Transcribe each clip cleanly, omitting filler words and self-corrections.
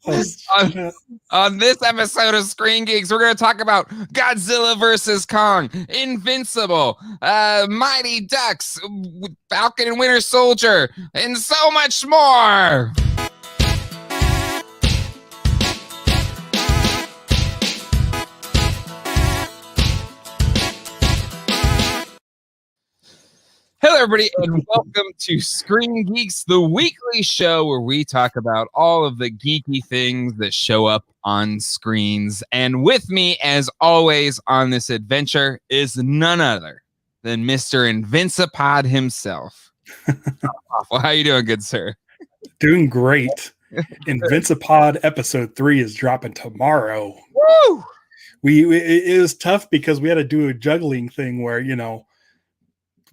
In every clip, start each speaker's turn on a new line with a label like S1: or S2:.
S1: On this episode of Screen Geeks, we're going to talk about Godzilla vs. Kong, Invincible, Mighty Ducks, Falcon and Winter Soldier, and so much more. Hello, everybody, and welcome to Screen Geeks, the weekly show where we talk about all of the geeky things that show up on screens. And with me, as always, on this adventure is none other than Mr. Invincipod himself. Well, how you doing, good sir?
S2: Doing great. Invincipod episode 3 is dropping tomorrow.
S1: Woo!
S2: It was tough because we had to do a juggling thing where,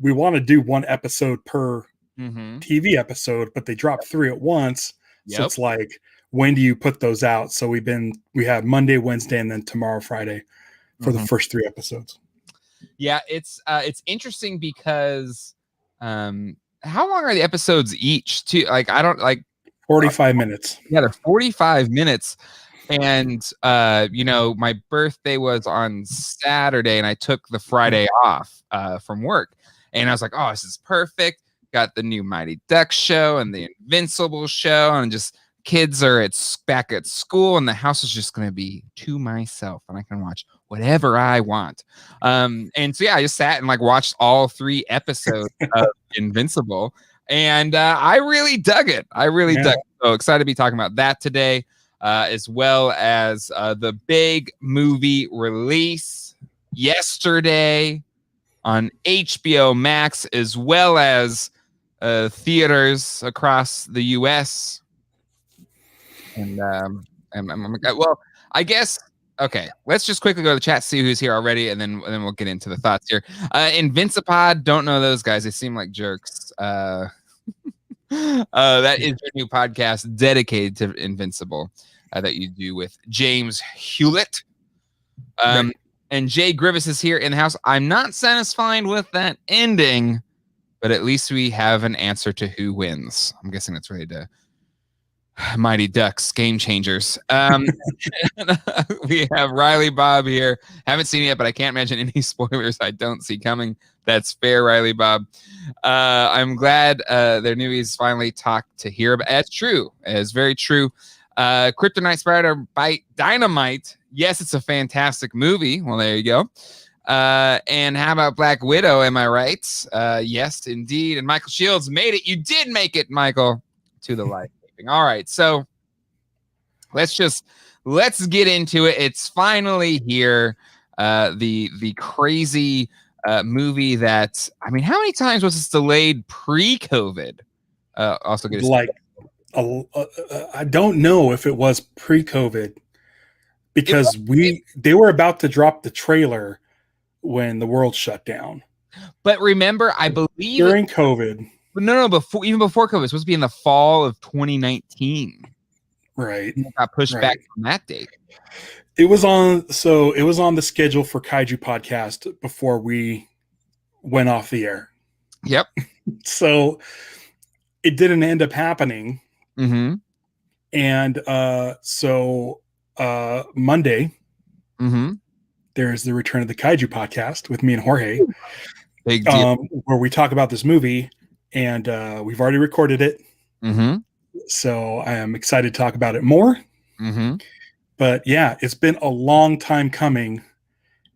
S2: we want to do one episode per TV episode, but they drop 3 at once. Yep. So it's like, when do you put those out? So we have Monday, Wednesday, and then tomorrow, Friday for the first 3 episodes.
S1: Yeah, it's interesting because how long are the episodes each?
S2: 45 minutes.
S1: Yeah, they're 45 minutes. And my birthday was on Saturday, and I took the Friday off from work. And I was like, oh, this is perfect. Got the new Mighty Ducks show and the Invincible show, and just kids are back at school, and the house is just going to be to myself, and I can watch whatever I want. And so, yeah, I just sat and watched all 3 episodes of Invincible, and I really dug it. Dug it. So excited to be talking about that today, as well as the big movie release yesterday on HBO Max, as well as theaters across the U.S. And well, I guess, okay, let's just quickly go to the chat, see who's here already, and then we'll get into the thoughts here. Invincipod, don't know those guys. They seem like jerks. That is your new podcast dedicated to Invincible that you do with James Hewlett. Right. And Jay Grivis is here in the house. I'm not satisfied with that ending, but at least we have an answer to who wins. I'm guessing that's related to Mighty Ducks, Game Changers. We have Riley Bob here. Haven't seen it yet, but I can't imagine any spoilers I don't see coming. That's fair, Riley Bob. I'm glad their newbies finally talked to hear about. That's true. It's very true. Kryptonite Spider Bite Dynamite. Yes, it's a fantastic movie. Well, there you go. And how about Black Widow? Am I right? Yes, indeed. And Michael Shields made it. You did make it, Michael, to the live taping. All right, so let's get into it. It's finally here. The crazy movie that, I mean, how many times was this delayed pre-COVID? Also, get
S2: I don't know if it was pre-COVID, because they were about to drop the trailer when the world shut down.
S1: But remember, I believe
S2: during COVID.
S1: No, even before COVID, it was supposed to be in the fall of 2019.
S2: Right.
S1: It got pushed back from that date.
S2: It was on the schedule for Kaiju Podcast before we went off the air.
S1: Yep.
S2: So it didn't end up happening.
S1: Mm-hmm.
S2: And so Monday, there's the return of the Kaiju Podcast with me and Jorge.
S1: Big deal.
S2: Where we talk about this movie, and we've already recorded it.
S1: Mm-hmm.
S2: So I am excited to talk about it more.
S1: Mm-hmm.
S2: But yeah, it's been a long time coming,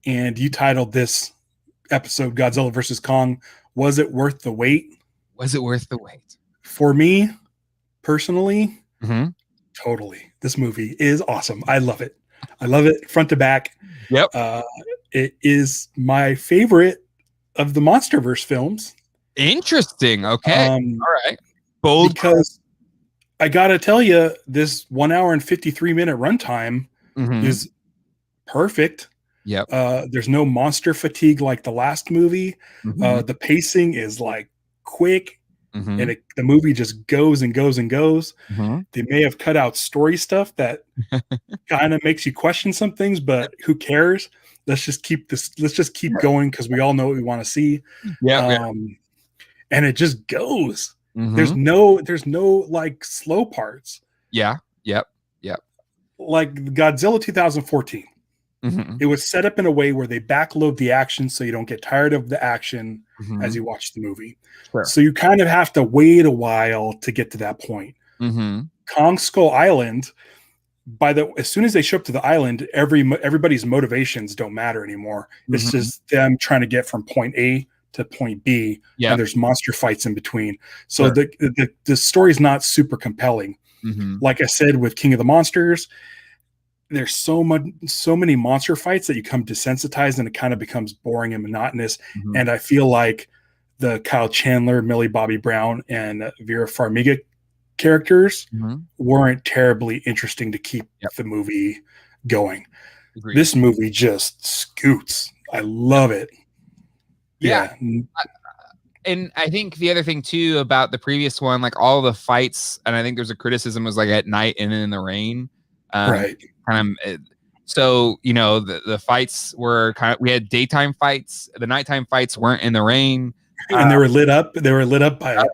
S2: and you titled this episode Godzilla vs. Kong. Was it worth the wait?
S1: Was it worth the wait?
S2: For me, personally, totally. This movie is awesome. I love it. I love it front to back.
S1: Yep.
S2: It is my favorite of the MonsterVerse films.
S1: Interesting. Okay. All right. Bold.
S2: Because I gotta tell you, this 1 hour and 53-minute runtime is perfect.
S1: Yep.
S2: There's no monster fatigue like the last movie. The pacing is quick. And the movie just goes and goes and goes. They may have cut out story stuff that kind of makes you question some things, but who cares? Let's just keep going because we all know what we want to see.
S1: Yeah.
S2: And it just goes. There's no slow parts.
S1: Yeah. Yep. Yep.
S2: Like Godzilla 2014.
S1: Mm-hmm.
S2: It was set up in a way where they backload the action so you don't get tired of the action as you watch the movie.
S1: Sure.
S2: So you kind of have to wait a while to get to that point. Kong Skull Island, as soon as they show up to the island, everybody's motivations don't matter anymore. It's just them trying to get from point A to point B, and there's monster fights in between. So the story's not super compelling. Like I said, with King of the Monsters, there's so many monster fights that you come desensitized, and it kind of becomes boring and monotonous. And I feel like the Kyle Chandler, Millie Bobby Brown, and Vera Farmiga characters weren't terribly interesting to keep the movie going. Agreed. This movie just scoots. I love it.
S1: Yeah. And I think the other thing too about the previous one, like all the fights, and I think there's a criticism, was like at night and in the rain.
S2: Right.
S1: So, you know, the fights were we had daytime fights. The nighttime fights weren't in the rain.
S2: And they were lit up. They were lit up by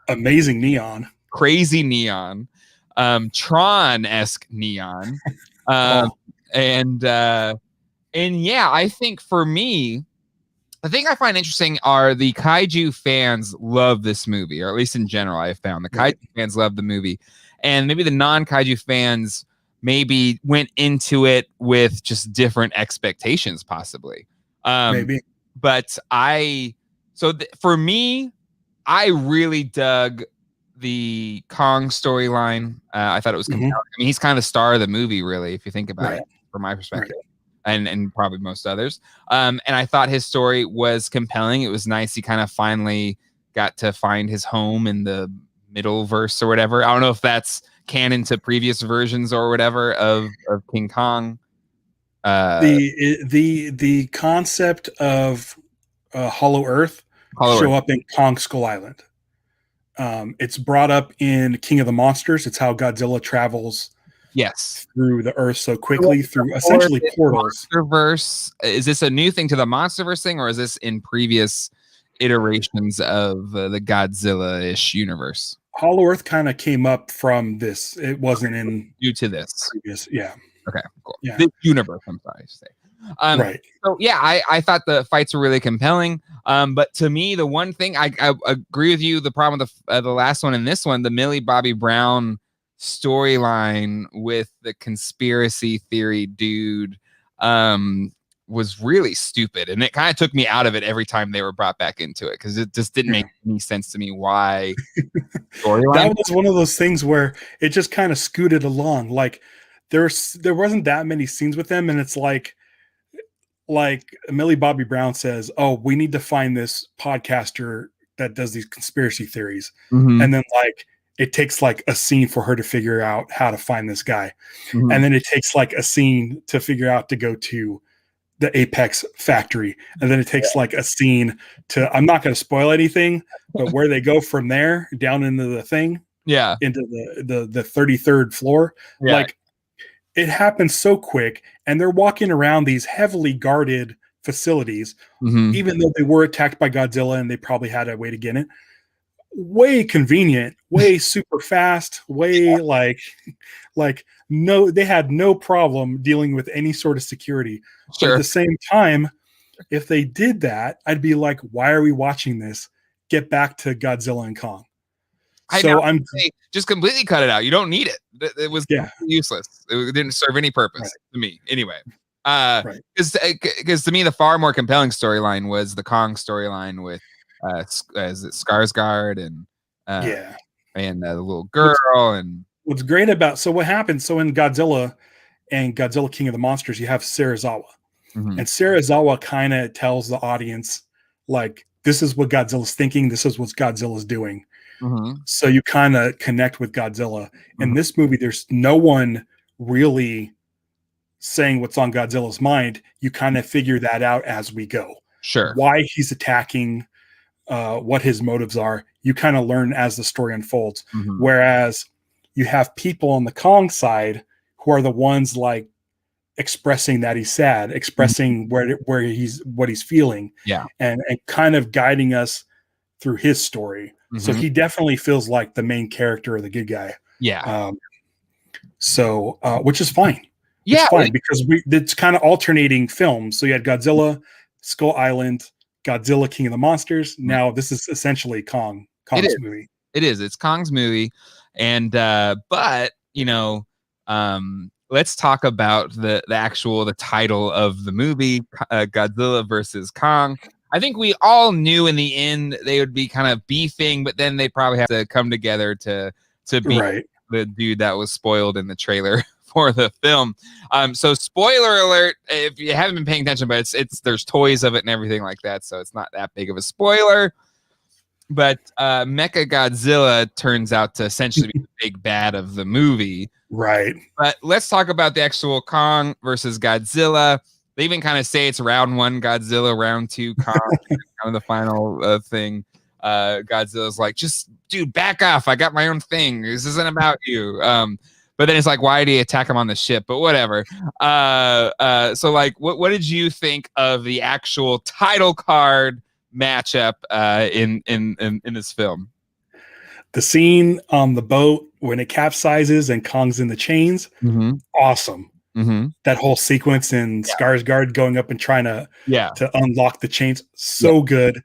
S2: amazing neon.
S1: Crazy neon. Tron-esque neon. And yeah, I think for me, the thing I find interesting are the kaiju fans love this movie, or at least in general, I have found the kaiju fans love the movie. And maybe the non-kaiju fans maybe went into it with just different expectations, possibly.
S2: Maybe.
S1: But for me, I really dug the Kong storyline. I thought it was compelling. I mean, he's kind of the star of the movie, really, if you think about it, from my perspective. And probably most others. And I thought his story was compelling. It was nice. He kind of finally got to find his home in the middle verse or whatever. I don't know if that's canon to previous versions or whatever of King Kong.
S2: The concept of Hollow Earth show up in Kong Skull Island. It's brought up in King of the Monsters. It's how Godzilla travels through the earth so quickly through essentially portals.
S1: Monsterverse. Is this a new thing to the Monsterverse thing, or is this in previous iterations of the Godzilla-ish universe?
S2: Hollow Earth kind of came up from this. It wasn't in
S1: due to this
S2: previous.
S1: Okay, cool. This universe, I'm sorry to say.
S2: Right.
S1: So yeah, I thought the fights were really compelling. But to me, the one thing I agree with you, the problem with the last one and this one, the Millie Bobby Brown storyline with the conspiracy theory dude was really stupid, and it kind of took me out of it every time they were brought back into it, because it just didn't make any sense to me why
S2: that was one of those things where it just kind of scooted along. Like there wasn't that many scenes with them, and it's like Millie Bobby Brown says, "Oh, we need to find this podcaster that does these conspiracy theories," and then like it takes like a scene for her to figure out how to find this guy. And then it takes like a scene to figure out to go to the Apex factory. And then it takes like a scene to, I'm not going to spoil anything, but where they go from there down into the thing, into the 33rd floor. Like it happens so quick, and they're walking around these heavily guarded facilities, even though they were attacked by Godzilla and they probably had a way to get in. Way convenient, way super fast, way like no, they had no problem dealing with any sort of security. But at the same time, if they did that, I'd be like, why are we watching this? Get back to Godzilla and Kong. I'm
S1: just completely cut it out. You don't need it. It was useless. It didn't serve any purpose to me anyway. Because to me, the far more compelling storyline was the Kong storyline with Skarsgård and the little girl.
S2: What's great about what happened? So in Godzilla and Godzilla King of the Monsters, you have Serizawa, and Serizawa kind of tells the audience like, this is what Godzilla's thinking, this is what Godzilla's doing. So you kind of connect with Godzilla. In this movie, there's no one really saying what's on Godzilla's mind. You kind of figure that out as we go. Why he's attacking, what his motives are, you kind of learn as the story unfolds. Whereas you have people on the Kong side who are the ones like expressing that he's sad, expressing what he's feeling, and kind of guiding us through his story. So he definitely feels like the main character or the good guy. So, which is fine.
S1: Yeah,
S2: Because it's kind of alternating films. So you had Godzilla, Skull Island, Godzilla, King of the Monsters. Now this is essentially Kong's movie.
S1: It is. It's Kong's movie, and but let's talk about the title of the movie, Godzilla versus Kong. I think we all knew in the end they would be kind of beefing, but then they probably have to come together to beat the dude that was spoiled in the trailer for the film. So spoiler alert, if you haven't been paying attention, but it's there's toys of it and everything like that, so it's not that big of a spoiler. But Mecha Godzilla turns out to essentially be the big bad of the movie.
S2: Right.
S1: But let's talk about the actual Kong versus Godzilla. They even kind of say it's round 1 Godzilla, round 2 Kong, kind of the final thing. Godzilla's like, just dude, back off. I got my own thing. This isn't about you. But then it's like, why did he attack him on the ship? But whatever. So like, what did you think of the actual title card matchup in this film?
S2: The scene on the boat when it capsizes and Kong's in the chains, awesome. That whole sequence in Skarsgård going up and trying to unlock the chains, so good.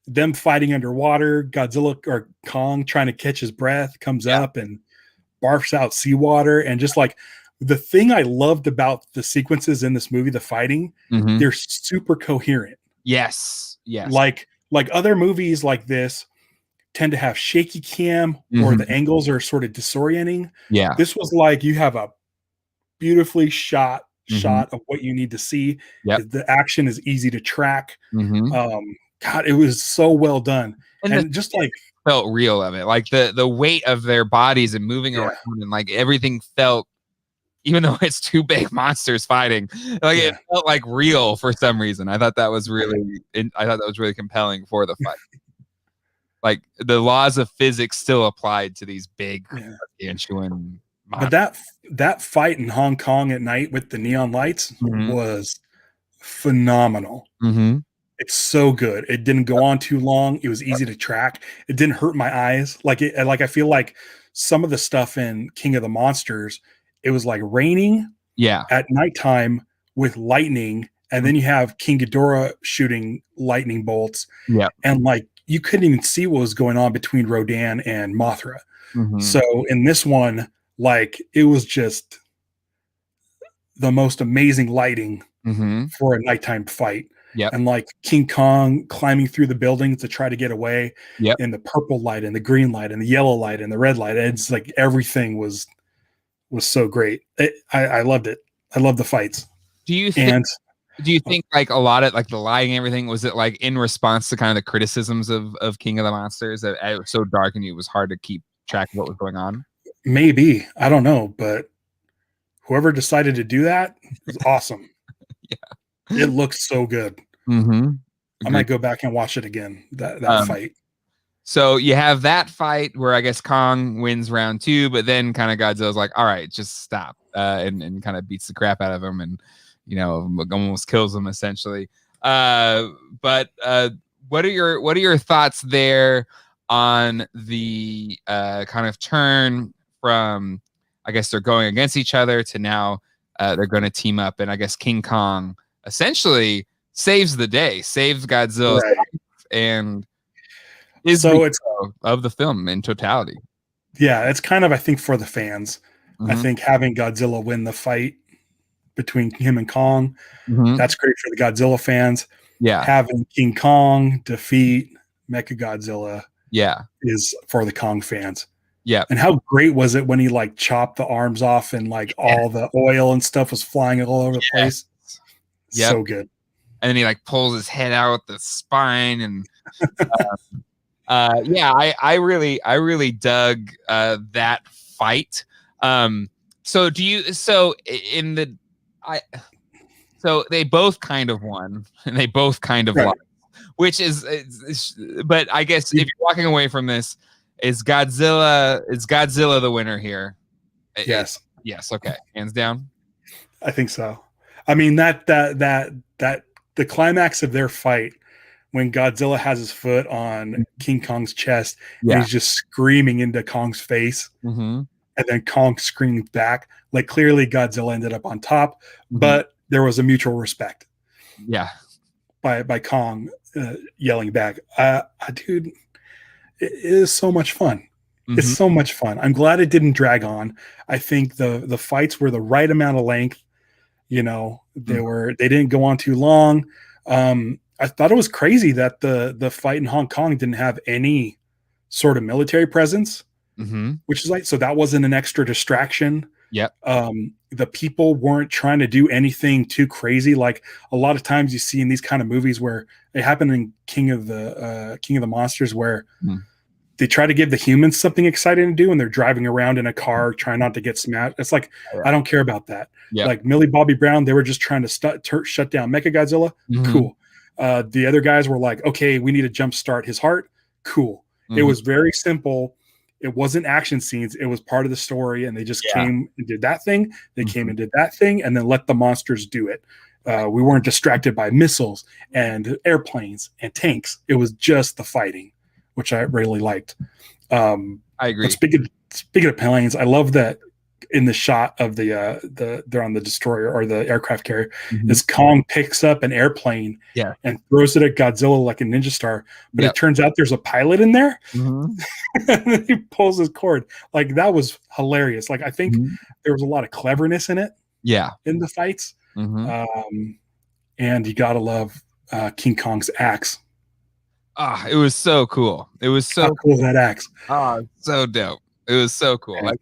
S2: Them fighting underwater, Godzilla or Kong trying to catch his breath, comes up and barfs out seawater, and just like the thing I loved about the sequences in this movie, the fighting, they're super coherent.
S1: Yes.
S2: Like other movies like this tend to have shaky cam or the angles are sort of disorienting.
S1: Yeah.
S2: This was like you have a beautifully shot of what you need to see. The action is easy to track. God, it was so well done. And just like
S1: felt real of it. Like the weight of their bodies and moving around and like everything felt, even though it's 2 big monsters fighting, like it felt like real for some reason. I thought that was really compelling for the fight. Like the laws of physics still applied to these big gargantuan monsters.
S2: But that fight in Hong Kong at night with the neon lights was phenomenal. It's so good. It didn't go on too long. It was easy to track. It didn't hurt my eyes. Like I feel like some of the stuff in King of the Monsters, it was like raining at nighttime with lightning, and then you have King Ghidorah shooting lightning bolts. And like you couldn't even see what was going on between Rodan and Mothra. So in this one, like it was just the most amazing lighting for a nighttime fight. And like King Kong climbing through the buildings to try to get away, and the purple light and the green light and the yellow light and the red light. It's like everything was so great. I loved it. I love the fights.
S1: Do you think like a lot of like the lighting and everything, was it like in response to kind of the criticisms of King of the Monsters that it was so dark and it was hard to keep track of what was going on?
S2: Maybe. I don't know, but whoever decided to do that was awesome. It looks so good. I might go back and watch it again, that fight.
S1: So you have that fight where I guess Kong wins round 2, but then kind of Godzilla's like, all right, just stop, and kind of beats the crap out of him and, almost kills him essentially. But what are your thoughts there on the kind of turn from, I guess they're going against each other to now they're going to team up, and I guess King Kong essentially saves the day, saves Godzilla's life, and is it's of the film in totality.
S2: Yeah, it's kind of, I think, for the fans. I think having Godzilla win the fight between him and Kong, that's great for the Godzilla fans. Having King Kong defeat Mecha Godzilla is for the Kong fans. And how great was it when he like chopped the arms off and like all the oil and stuff was flying all over the place? So good.
S1: And then he like pulls his head out the spine, and I really dug that fight. So they both kind of won and they both kind of lost, which is but I guess if you're walking away from this, is Godzilla the winner here?
S2: Yes.
S1: Okay, hands down.
S2: I think so. I mean that the climax of their fight, when Godzilla has his foot on King Kong's chest and he's just screaming into Kong's face. and then Kong screamed back. Like clearly Godzilla ended up on top, but there was a mutual respect.
S1: Yeah.
S2: By Kong yelling back. Dude, it is so much fun. It's so much fun. I'm glad it didn't drag on. I think the fights were the right amount of length. You know, they didn't go on too long. I thought it was crazy that the fight in Hong Kong didn't have any sort of military presence, which is like, so that wasn't an extra distraction.
S1: Yep.
S2: The people weren't trying to do anything too crazy. Like a lot of times you see in these kind of movies where it happened in King of the Monsters, where they try to give the humans something exciting to do, and they're driving around in a car trying not to get smashed. It's like, I don't care about that. Yep. Like Millie Bobby Brown, they were just trying to shut down Mechagodzilla. Cool. The other guys were like, okay, we need to jumpstart his heart. Cool. It was very simple. It wasn't action scenes. It was part of the story, and they just came and did that thing. They came and did that thing, and then let the monsters do it. We weren't distracted by missiles and airplanes and tanks. It was just the fighting, which I really liked. I
S1: agree.
S2: Speaking of planes, I love that in the shot of they're on the destroyer or the aircraft carrier, is Kong picks up an airplane and throws it at Godzilla like a ninja star, but it turns out there's a pilot in there. And he pulls his cord. Like that was hilarious. Like I think there was a lot of cleverness in it.
S1: Yeah.
S2: In the fights. And you gotta love King Kong's axe.
S1: It was so cool. It was so
S2: How cool is that axe.
S1: So dope. It was so cool. Like,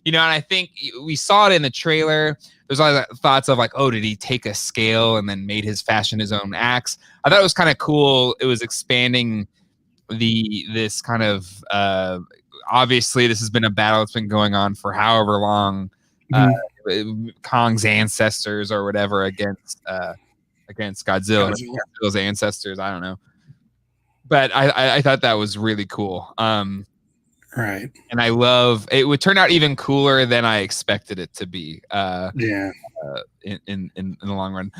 S1: you know, and I think we saw it in the trailer. There's a lot of thoughts of like, oh, did he take a scale and then fashion his own axe? I thought it was kind of cool. It was expanding this kind of obviously this has been a battle that's been going on for however long. Kong's ancestors or whatever against Godzilla. Godzilla's ancestors. I don't know. But I thought that was really cool.
S2: Right.
S1: And I love it. Would turn out even cooler than I expected it to be. In the long run.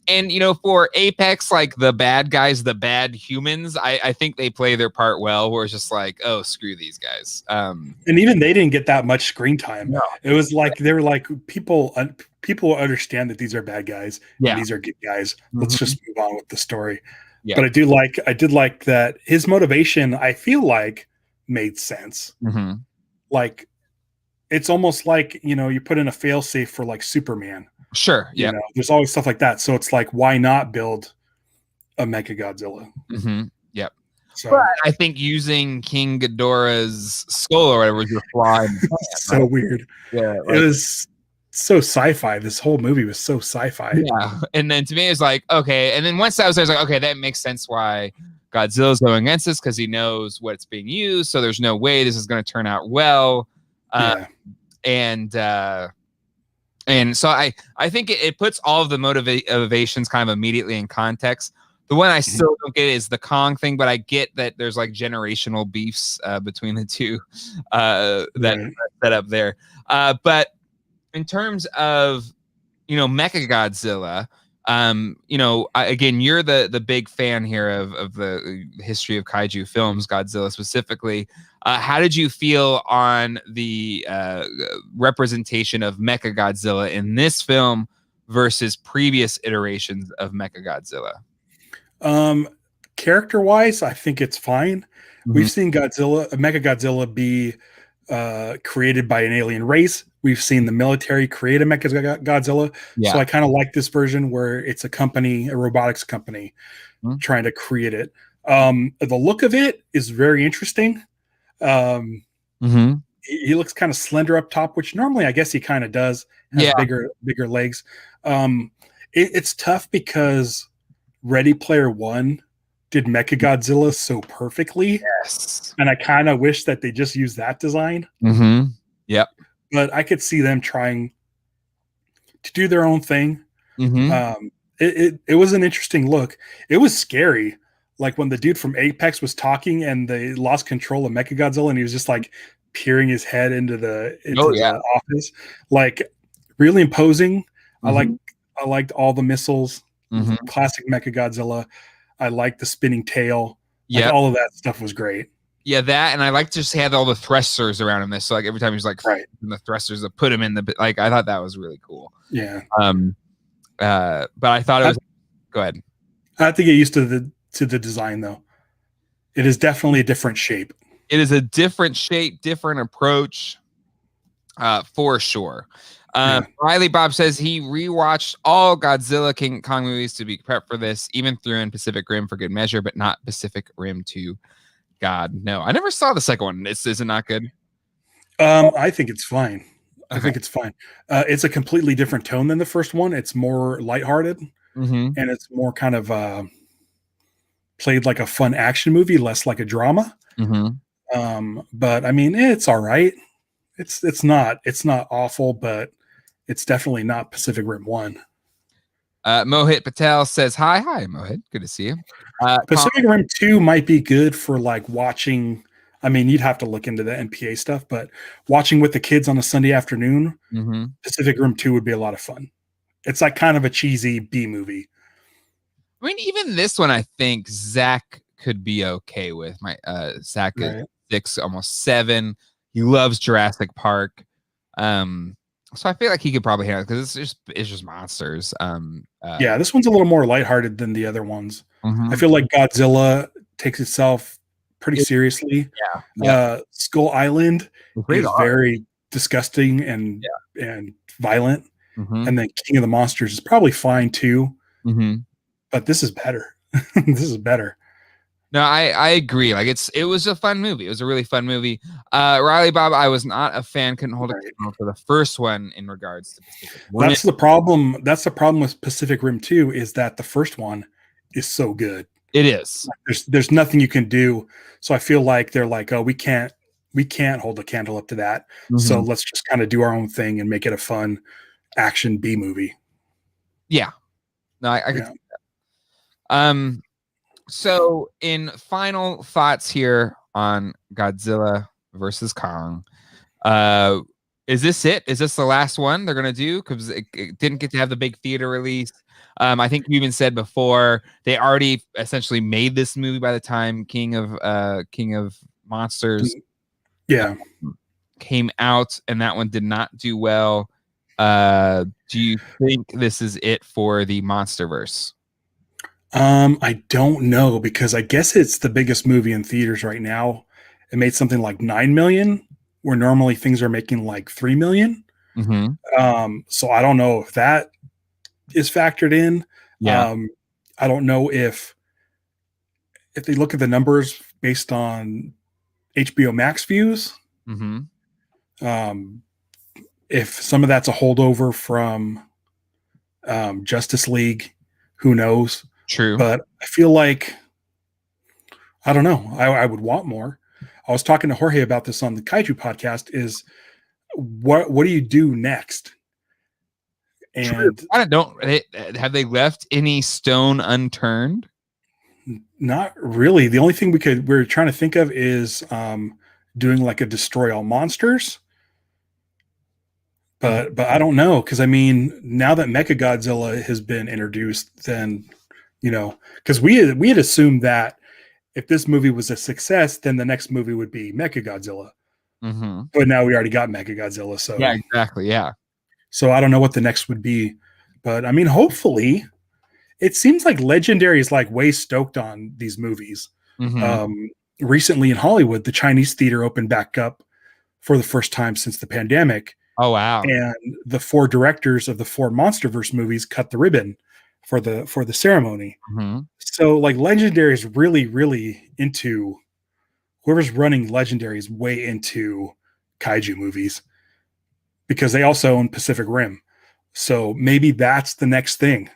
S1: And you know, for Apex, like the bad guys, the bad humans, I think they play their part well. Where it's just like, oh, screw these guys. And
S2: even they didn't get that much screen time. No. It was like they were like people understand that these are bad guys. And these are good guys. Let's just move on with the story. Yeah. But I did like that his motivation, I feel like, made sense. Like it's almost like, you know, you put in a failsafe for like Superman.
S1: Sure. Yeah.
S2: You know, there's always stuff like that. So it's like, why not build a Mechagodzilla?
S1: Yep. So but I think using King Ghidorah's skull or whatever was your fly.
S2: So weird. Yeah. Like, it was so sci-fi. This whole movie was so sci-fi.
S1: Yeah. And then to me, it's like, okay. And then once that was there, I was like, okay, that makes sense why Godzilla's going against this, because he knows what's being used. So there's no way this is going to turn out well. And so I think it puts all of the motivations kind of immediately in context. The one I still don't get is the Kong thing, but I get that there's like generational beefs between the two that set up there. But in terms of, you know, Mechagodzilla, you know, again, you're the big fan here of the history of kaiju films, Godzilla specifically. How did you feel on the representation of Mechagodzilla in this film versus previous iterations of Mechagodzilla?
S2: Character-wise, I think it's fine. We've seen Mechagodzilla be created by an alien race. We've seen the military create a Mechagodzilla. So I kind of like this version where it's a robotics company trying to create it. The look of it is very interesting. He looks kind of slender up top, which normally I guess he kind of does. Has bigger legs. It's tough because Ready Player One did Mechagodzilla so perfectly.
S1: Yes.
S2: And I kind of wish that they just used that design.
S1: Yep.
S2: But I could see them trying to do their own thing. It was an interesting look. It was scary. Like when the dude from Apex was talking and they lost control of Mechagodzilla and he was just like peering his head into the office. Like really imposing. I liked all the missiles. Classic Mechagodzilla. I liked the spinning tail. Like all of that stuff was great.
S1: Yeah, that, and I like to just have all the thrusters around him. So like every time he's like the thrusters to put him in the like, I thought that was really cool.
S2: Yeah.
S1: But I thought it was. Go ahead.
S2: I have to get used to the design though. It is definitely a different shape.
S1: It is a different shape, different approach, for sure. Riley Bob says he rewatched all Godzilla King Kong movies to be prepped for this, even threw in Pacific Rim for good measure, but not Pacific Rim 2. God, no. I never saw the second one. Is it not good?
S2: I think it's fine. Okay. I think it's fine. It's a completely different tone than the first one. It's more lighthearted, and it's more kind of played like a fun action movie, less like a drama. But I mean, it's all right. It's not awful, but it's definitely not Pacific Rim 1.
S1: Mohit Patel says, hi, Mohit. Good to see you.
S2: Pacific Rim 2 might be good for like watching. I mean, you'd have to look into the NPA stuff, but watching with the kids on a Sunday afternoon, Pacific Rim 2 would be a lot of fun. It's like kind of a cheesy B movie.
S1: I mean, even this one, I think Zach could be okay with. My Zach is 6, almost 7. He loves Jurassic Park. So I feel like he could probably handle it because it's just monsters.
S2: Yeah, this one's a little more lighthearted than the other ones. I feel like Godzilla takes itself pretty seriously. Skull Island is very disgusting and violent. And then King of the Monsters is probably fine too. But this is better. This is better.
S1: No, I agree. Like it was a fun movie. It was a really fun movie. Riley Bob, I was not a fan. Couldn't hold it for the first one in regards to Pacific Rim.
S2: That's the problem. That's the problem with Pacific Rim 2 is that the first one is so good.
S1: It is.
S2: There's nothing you can do. So I feel like they're like, oh, we can't hold a candle up to that. So let's just kind of do our own thing and make it a fun action B movie. Yeah.
S1: No, I can see that. So in final thoughts here on Godzilla versus Kong, is this it? Is this the last one they're gonna do? Because it didn't get to have the big theater release. I think you even said before they already essentially made this movie by the time King of Monsters came out, and that one did not do well. Do you think this is it for the Monsterverse?
S2: I don't know, because I guess it's the biggest movie in theaters right now. It made something like 9 million, where normally things are making like 3 million. So I don't know if that is factored in. I don't know if they look at the numbers based on HBO Max views. If some of that's a holdover from Justice League, who knows?
S1: True.
S2: But I feel like, I don't know. I would want more. I was talking to Jorge about this on the Kaiju podcast, is what do you do next? And
S1: I don't have they left any stone unturned?
S2: Not really. The only thing we're trying to think of is doing like a Destroy All Monsters. But I don't know, because I mean, now that Mechagodzilla has been introduced, then because we had assumed that if this movie was a success, then the next movie would be Mechagodzilla. But now we already got Mechagodzilla, so
S1: yeah, exactly, yeah.
S2: So I don't know what the next would be, but I mean, hopefully, it seems like Legendary is like way stoked on these movies. Recently in Hollywood, the Chinese theater opened back up for the first time since the pandemic.
S1: Oh wow!
S2: And the 4 directors of the 4 Monsterverse movies cut the ribbon for the ceremony. So like Legendary is really, really into, whoever's running Legendary is way into kaiju movies, because they also own Pacific Rim. So maybe that's the next thing.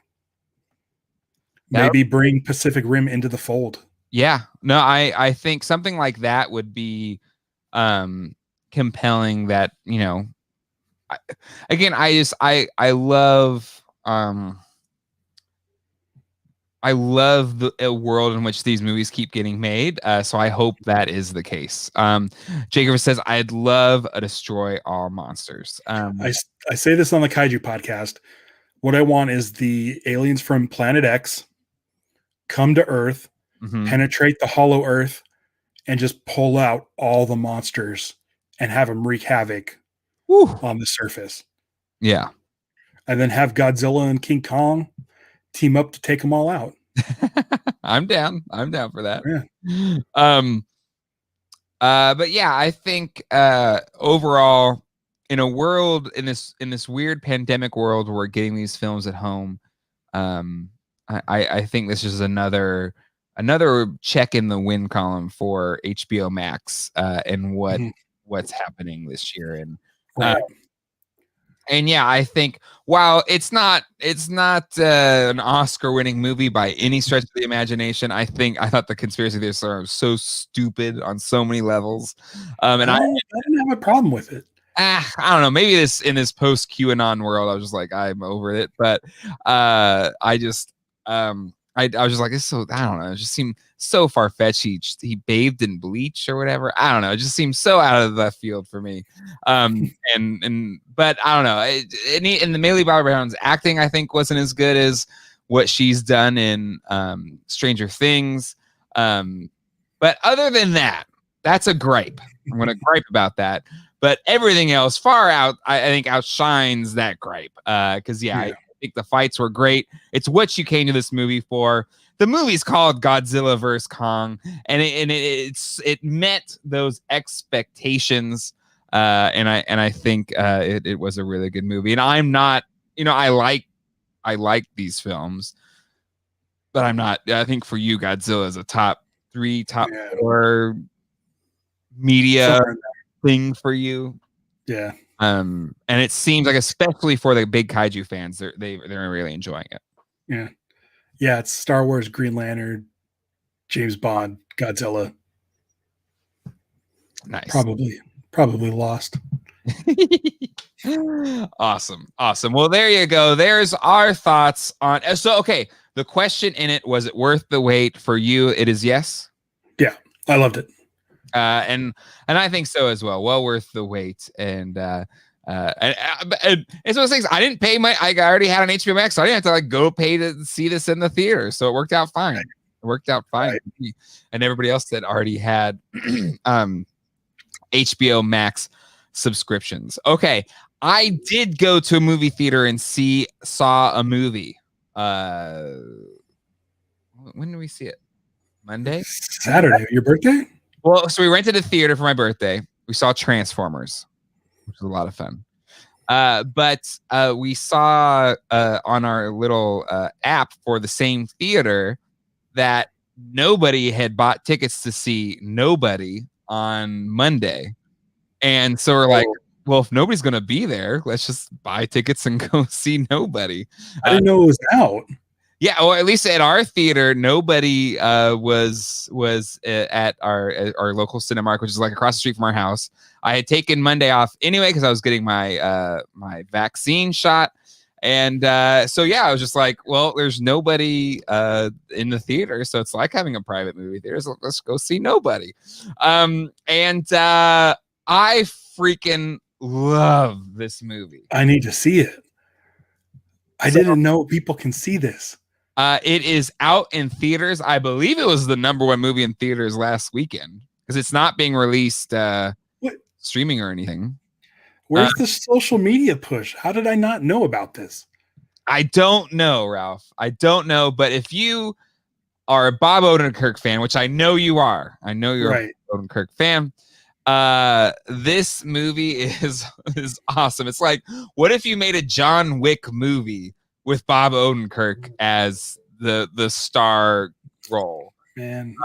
S2: Maybe bring Pacific Rim into the fold. Yeah.
S1: No, I think something like that would be compelling. That, again, I love a world in which these movies keep getting made. So I hope that is the case. Jacob says, I'd love a Destroy All Monsters.
S2: I say this on the Kaiju podcast. What I want is the aliens from Planet X come to Earth, penetrate the hollow Earth, and just pull out all the monsters and have them wreak havoc on the surface.
S1: Yeah.
S2: And then have Godzilla and King Kong team up to take them all out.
S1: I'm down for that.
S2: Yeah.
S1: But yeah, I think overall, in a world, in this weird pandemic world where we're getting these films at home, I think this is another check in the win column for HBO Max and what's happening this year. And yeah, I think while it's not an Oscar-winning movie by any stretch of the imagination, I thought the conspiracy theories are so stupid on so many levels. And I
S2: didn't have a problem with it.
S1: I don't know. Maybe in this post QAnon world, I was just like, I'm over it. But I was just like, it's so, I don't know. It just seemed so far fetched. He bathed in bleach or whatever. I don't know. It just seems so out of left field for me. But I don't know. In the Millie Bobby Brown's acting, I think wasn't as good as what she's done in Stranger Things. But other than that, that's a gripe. I'm going to gripe about that. But everything else far out, I think outshines that gripe. Because I think the fights were great. It's what you came to this movie for. The movie's called Godzilla vs. Kong, and it met those expectations. And I think it was a really good movie. And I'm not, I like these films, but I'm not. I think for you, Godzilla is a top 4 media thing for you.
S2: Yeah.
S1: And it seems like, especially for the big kaiju fans, they're really enjoying it.
S2: Yeah. Yeah, it's Star Wars, Green Lantern, James Bond, Godzilla.
S1: Nice.
S2: Probably lost.
S1: Awesome. Well, there you go. There's our thoughts on. So, okay, the question in it, was it worth the wait? For you, it is yes.
S2: Yeah, I loved it.
S1: And I think so as well. Well worth the wait. And it's one of those things. I didn't pay I already had an HBO Max, so I didn't have to go pay to see this in the theater. So it worked out fine. Right. And everybody else that already had HBO Max subscriptions. Okay, I did go to a movie theater and saw a movie. When did we see it? Monday?
S2: Saturday. Your birthday?
S1: Well, so we rented a theater for my birthday. We saw Transformers, which was a lot of fun. But we saw on our little app for the same theater that nobody had bought tickets to see Nobody on Monday. And so we're like, well, if nobody's going to be there, let's just buy tickets and go see Nobody.
S2: I didn't know it was out.
S1: Yeah, well, at least at our theater, Nobody was at our local Cinemark, which is like across the street from our house. I had taken Monday off anyway because I was getting my my vaccine shot, and so yeah, I was just like, well, there's nobody in the theater, so it's like having a private movie theater. So let's go see Nobody, and I freaking love this movie.
S2: I need to see it. I didn't know people can see this.
S1: It is out in theaters. I believe it was the #1 movie in theaters last weekend because it's not being released streaming or anything.
S2: Where's the social media push? How did I not know about this?
S1: I don't know, Ralph. I don't know. But if you are a Bob Odenkirk fan, which I know you are, I know you're a Bob Odenkirk fan. This movie is awesome. It's like, what if you made a John Wick movie with Bob Odenkirk as the star role?
S2: Man,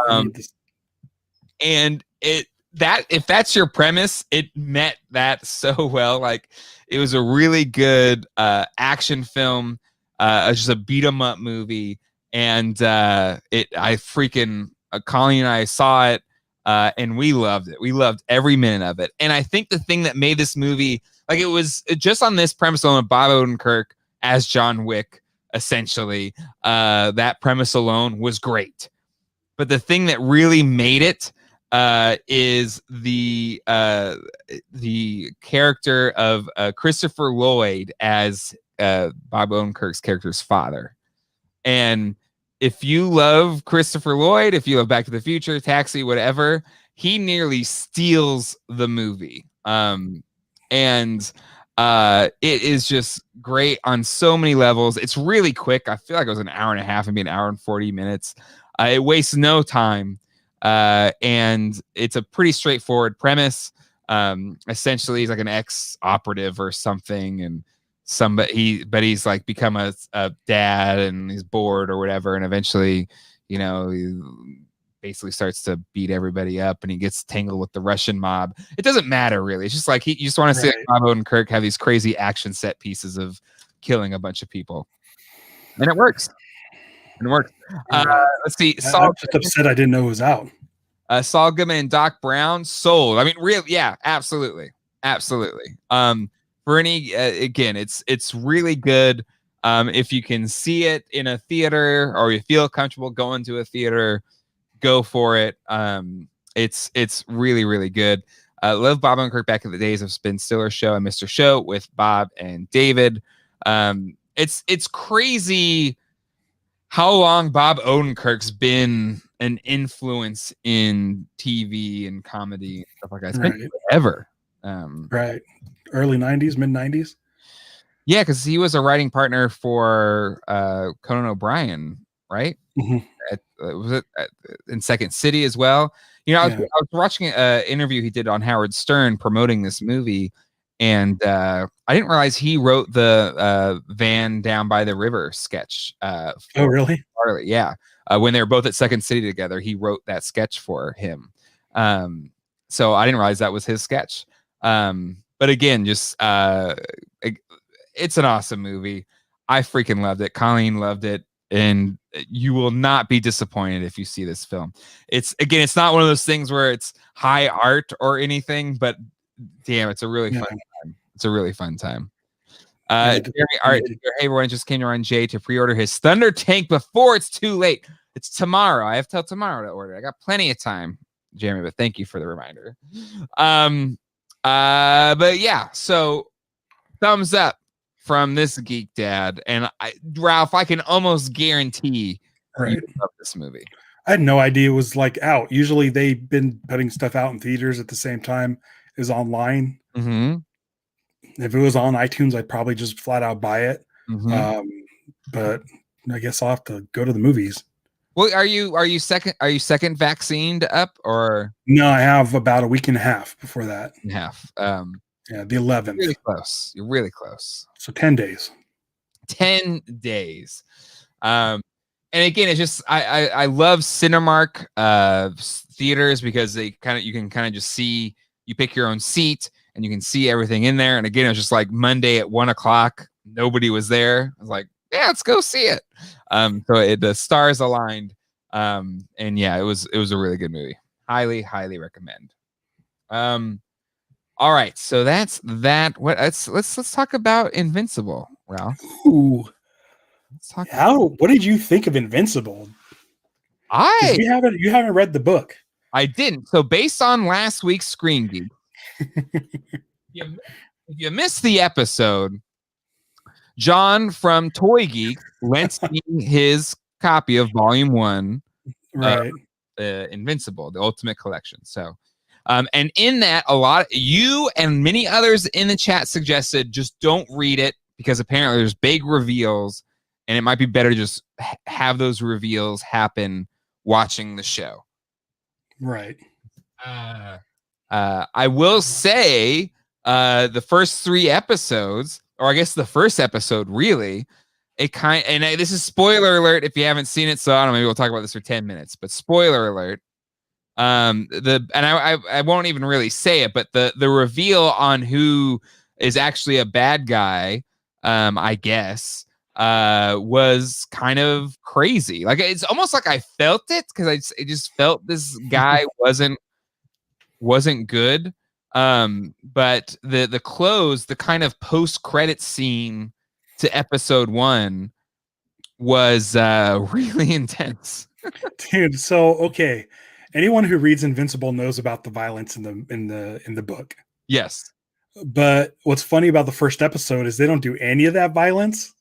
S1: and if that's your premise, it met that so well. Like, it was a really good action film, just a beat 'em up movie, and Colleen and I saw it. And we loved it. We loved every minute of it. And I think the thing that made this movie, like, it was just on this premise alone, Bob Odenkirk as John Wick, essentially, that premise alone was great. But the thing that really made it is the character of Christopher Lloyd as Bob Odenkirk's character's father. And if you love Christopher Lloyd, if you love Back to the Future, Taxi, whatever, he nearly steals the movie. And it is just great on so many levels. It's really quick. I feel like it was an hour and a half, maybe an hour and 40 minutes. It wastes no time. And it's a pretty straightforward premise. Essentially he's like an ex-operative or something, and he's like become a dad, and he's bored or whatever, and eventually, he basically starts to beat everybody up, and he gets tangled with the Russian mob. It doesn't matter really. It's just like you just want to see like Bob Odenkirk have these crazy action set pieces of killing a bunch of people, and it works. Let's see.
S2: I'm just upset I didn't know it was out.
S1: Saul Goodman and Doc Brown, sold. I mean, real, yeah, absolutely. For any, again, it's really good. If you can see it in a theater, or you feel comfortable going to a theater, go for it. It's really, really good. Love Bob Odenkirk back in the days of Ben Stiller's show and Mr. Show with Bob and David. It's crazy how long Bob Odenkirk's been an influence in TV and comedy and stuff like that. It's been forever.
S2: Right. Early 90s, mid 90s.
S1: Yeah, because he was a writing partner for Conan O'Brien, right? Was it in Second City as well? I was watching an interview he did on Howard Stern promoting this movie, and I didn't realize he wrote the Van Down by the River sketch.
S2: Oh, really?
S1: Charlie, yeah. When they were both at Second City together, he wrote that sketch for him. So I didn't realize that was his sketch. But again, just it's an awesome movie. I freaking loved it. Colleen loved it. And you will not be disappointed if you see this film. It's not one of those things where it's high art or anything, but damn, it's a really fun time. It's a really fun time. Hey, everyone, just came to run Jay to pre-order his Thunder Tank before it's too late. It's tomorrow. I have till tomorrow to order. I got plenty of time, Jeremy, but thank you for the reminder. But yeah, so thumbs up from this geek dad, and Ralph, I can almost guarantee you love this movie.
S2: I had no idea it was like out. Usually they've been putting stuff out in theaters at the same time as online. If it was on iTunes, I'd probably just flat out buy it. But I guess I'll have to go to the movies.
S1: Well, are you second vaccinated up, or?
S2: No, I have about a week and a half before that.
S1: Yeah,
S2: the 11th.
S1: Really close. You're really close.
S2: So 10 days.
S1: 10 days. And again, it's just I love Cinemark theaters, because you can kind of just see, you pick your own seat and you can see everything in there. And again, it was just like Monday at 1:00, nobody was there. I was like, yeah, let's go see it. So the stars aligned. And yeah, it was a really good movie. Highly, highly recommend. All right, so that's that. Let's talk about Invincible, Ralph.
S2: Ooh. What did you think of Invincible? You haven't read the book.
S1: I didn't. So based on last week's Screen Geek, if you missed the episode, John from Toy Geek lent me his copy of Volume 1, Invincible, the Ultimate Collection. So, and in that, a lot you and many others in the chat suggested just don't read it, because apparently there's big reveals, and it might be better to just have those reveals happen watching the show.
S2: Right.
S1: I will say the first 3 episodes, or I guess the first episode, really, this is spoiler alert if you haven't seen it, so I don't know, maybe we'll talk about this for 10 minutes, but spoiler alert. I won't even really say it, but the reveal on who is actually a bad guy, I guess, was kind of crazy. Like, it's almost like I felt it, because I just felt this guy wasn't good. But the close, the kind of post-credit scene to episode 1 was really intense.
S2: Dude, so okay. Anyone who reads Invincible knows about the violence in the book.
S1: Yes.
S2: But what's funny about the first episode is they don't do any of that violence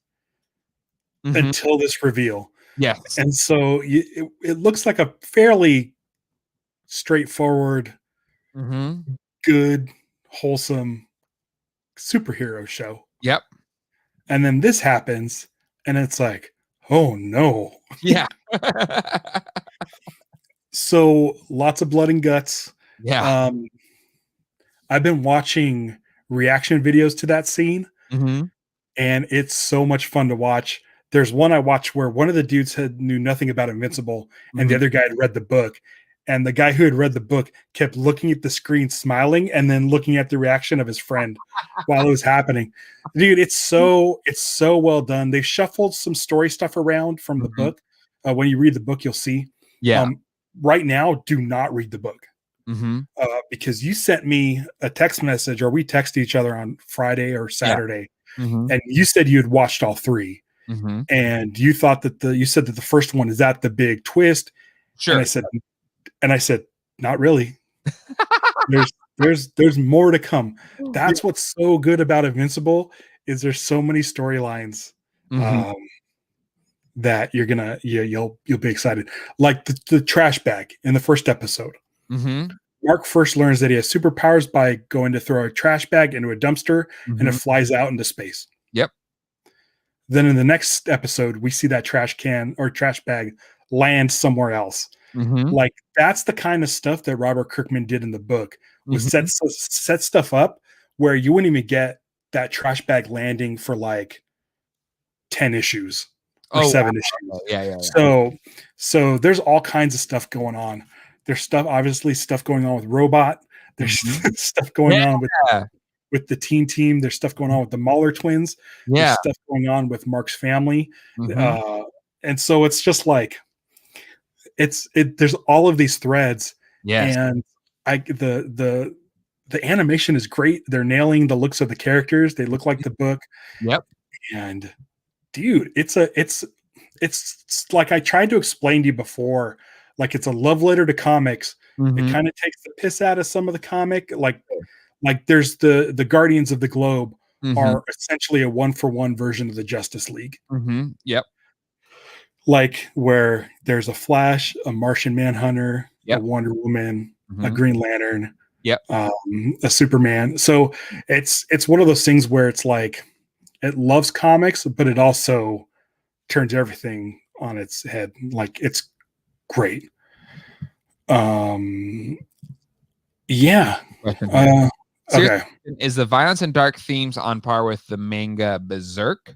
S2: until this reveal.
S1: Yes.
S2: And so it looks like a fairly straightforward, good, wholesome superhero show.
S1: Yep.
S2: And then this happens, and it's like, oh no.
S1: Yeah.
S2: So lots of blood and guts.
S1: Yeah.
S2: I've been watching reaction videos to that scene, and it's so much fun to watch. There's one I watched where one of the dudes knew nothing about Invincible, and the other guy had read the book. And the guy who had read the book kept looking at the screen, smiling, and then looking at the reaction of his friend while it was happening. Dude, it's so well done. They've shuffled some story stuff around from the book. When you read the book, you'll see.
S1: Yeah.
S2: Right now, do not read the book. Because you sent me a text message, or we texted each other on Friday or Saturday, and you said you had watched all three, and you thought that you said that the first one is that the big twist.
S1: Sure.
S2: And I said, not really. there's more to come. That's what's so good about Invincible, is there's so many storylines that you'll be excited. Like the trash bag in the first episode. Mark first learns that he has superpowers by going to throw a trash bag into a dumpster, and it flies out into space.
S1: Yep.
S2: Then in the next episode, we see that trash can or trash bag land somewhere else. Like, that's the kind of stuff that Robert Kirkman did in the book, was set stuff up where you wouldn't even get that trash bag landing for like 10 issues or 7 issues.
S1: Yeah.
S2: So there's all kinds of stuff going on. There's stuff going on with Robot. There's stuff going on with the teen team. There's stuff going on with the Mahler twins. There's stuff going on with Mark's family. And so it's just like, there's all of these threads. And the animation is great. They're nailing the looks of the characters. They look like the book.
S1: Yep.
S2: And dude, it's like I tried to explain to you before, like it's a love letter to comics. It kind of takes the piss out of some of the comic. Like there's the Guardians of the Globe are essentially a 1-for-1 version of the Justice League.
S1: Yep.
S2: Like where there's a Flash, a Martian Manhunter, a Wonder Woman, a Green Lantern, a Superman. So it's one of those things where it's like it loves comics, but it also turns everything on its head. Like, it's great. Yeah. Okay.
S1: Is the violence and dark themes on par with the manga Berserk?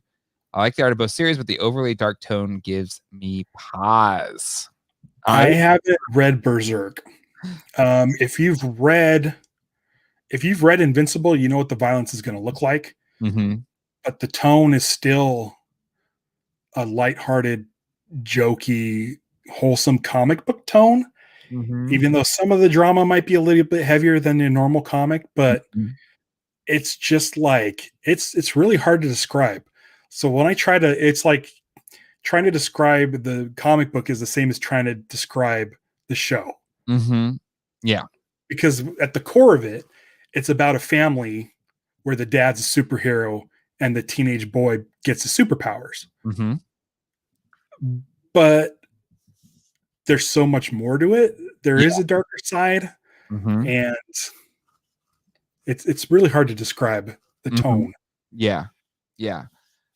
S1: I like the art of both series, but the overly dark tone gives me pause.
S2: I haven't read Berserk. If you've read Invincible, you know what the violence is going to look like. But the tone is still a lighthearted, jokey, wholesome comic book tone. Even though some of the drama might be a little bit heavier than a normal comic, but it's just like it's really hard to describe. So when I it's like trying to describe the comic book is the same as trying to describe the show.
S1: Yeah.
S2: Because at the core of it, it's about a family where the dad's a superhero and the teenage boy gets the superpowers. But there's so much more to it. There is a darker side, and it's really hard to describe the tone.
S1: Yeah.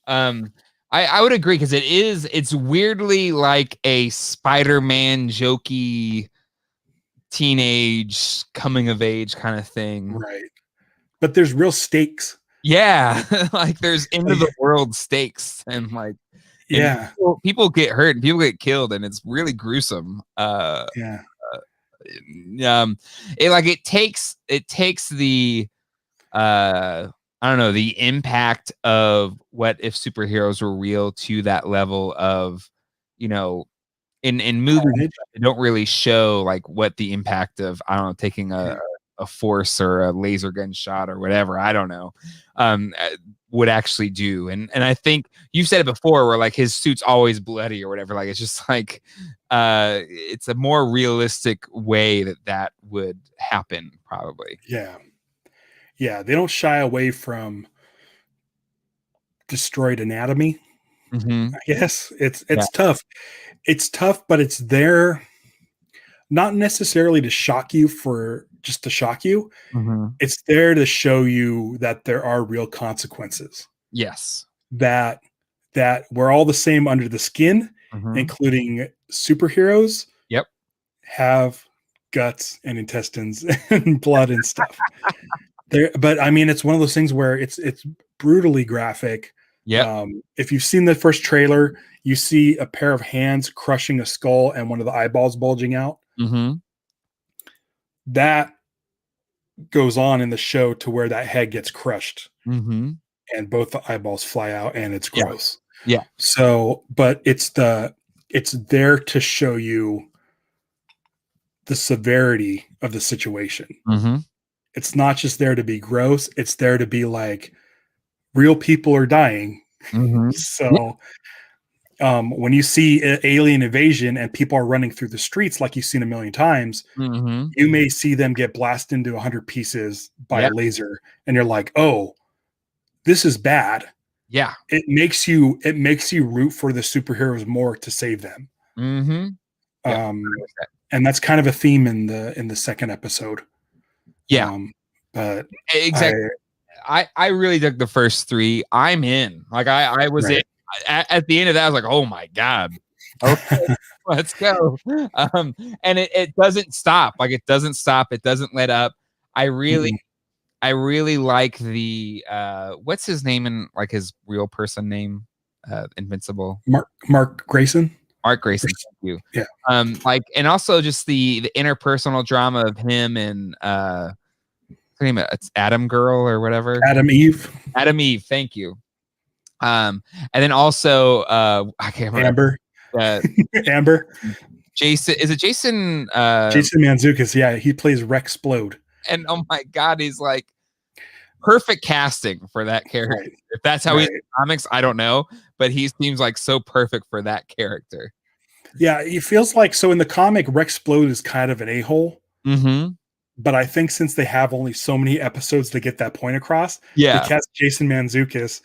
S1: I would agree, because it's weirdly like a Spider-Man jokey teenage coming of age kind of thing.
S2: Right. But there's real stakes.
S1: Yeah. Like there's end of the world stakes, and like people get hurt and people get killed, and it's really gruesome. It takes the I don't know, the impact of what if superheroes were real to that level of, you know, in movies they don't really show like what the impact of, I don't know, taking a force or a laser gun shot or whatever, I don't know, would actually do. And I think you've said it before, where like his suit's always bloody or whatever. Like, it's just like it's a more realistic way that would happen, probably.
S2: Yeah, they don't shy away from destroyed anatomy. I guess it's tough. It's tough, but it's there. not necessarily to shock you for just to shock you.
S1: Mm-hmm.
S2: It's there to show you that there are real consequences.
S1: Yes.
S2: That we're all the same under the skin, including superheroes.
S1: Yep.
S2: Have guts and intestines and blood and stuff. There, but I mean, it's one of those things where it's brutally graphic.
S1: Yeah.
S2: If you've seen the first trailer, you see a pair of hands crushing a skull and one of the eyeballs bulging out.
S1: Mm-hmm.
S2: That goes on in the show to where that head gets crushed, and both the eyeballs fly out, and it's gross.
S1: Yeah.
S2: So, but it's there to show you the severity of the situation. It's not just there to be gross. It's there to be like, real people are dying. So when you see alien invasion and people are running through the streets like you've seen a million times, you may see them get blasted into 100 pieces by a laser, and you're like, oh, this is bad.
S1: Yeah.
S2: It makes you root for the superheroes more to save them. And that's kind of a theme in the second episode.
S1: Yeah.
S2: But
S1: exactly. I really dug the first 3. I'm in. Like I was in. At the end of that, I was like, oh my God. Okay, let's go. And it doesn't stop. Like it doesn't stop. It doesn't let up. I really like the what's his name and like his real person name? Invincible.
S2: Mark Grayson.
S1: Mark Grayson, thank you.
S2: Yeah.
S1: Like, and also just the interpersonal drama of him and it's Adam Girl or whatever.
S2: Adam Eve,
S1: thank you. And then also I can't remember.
S2: Amber.
S1: Jason, is it Jason?
S2: Jason Mantzoukas, yeah, he plays Rexplode.
S1: And oh my God, he's like perfect casting for that character. Right. If that's how he's in comics, I don't know, but he seems like so perfect for that character.
S2: Yeah, it feels like, so in the comic, Rexplode is kind of an a-hole. But I think since they have only so many episodes to get that point across, they cast Jason Mantzoukas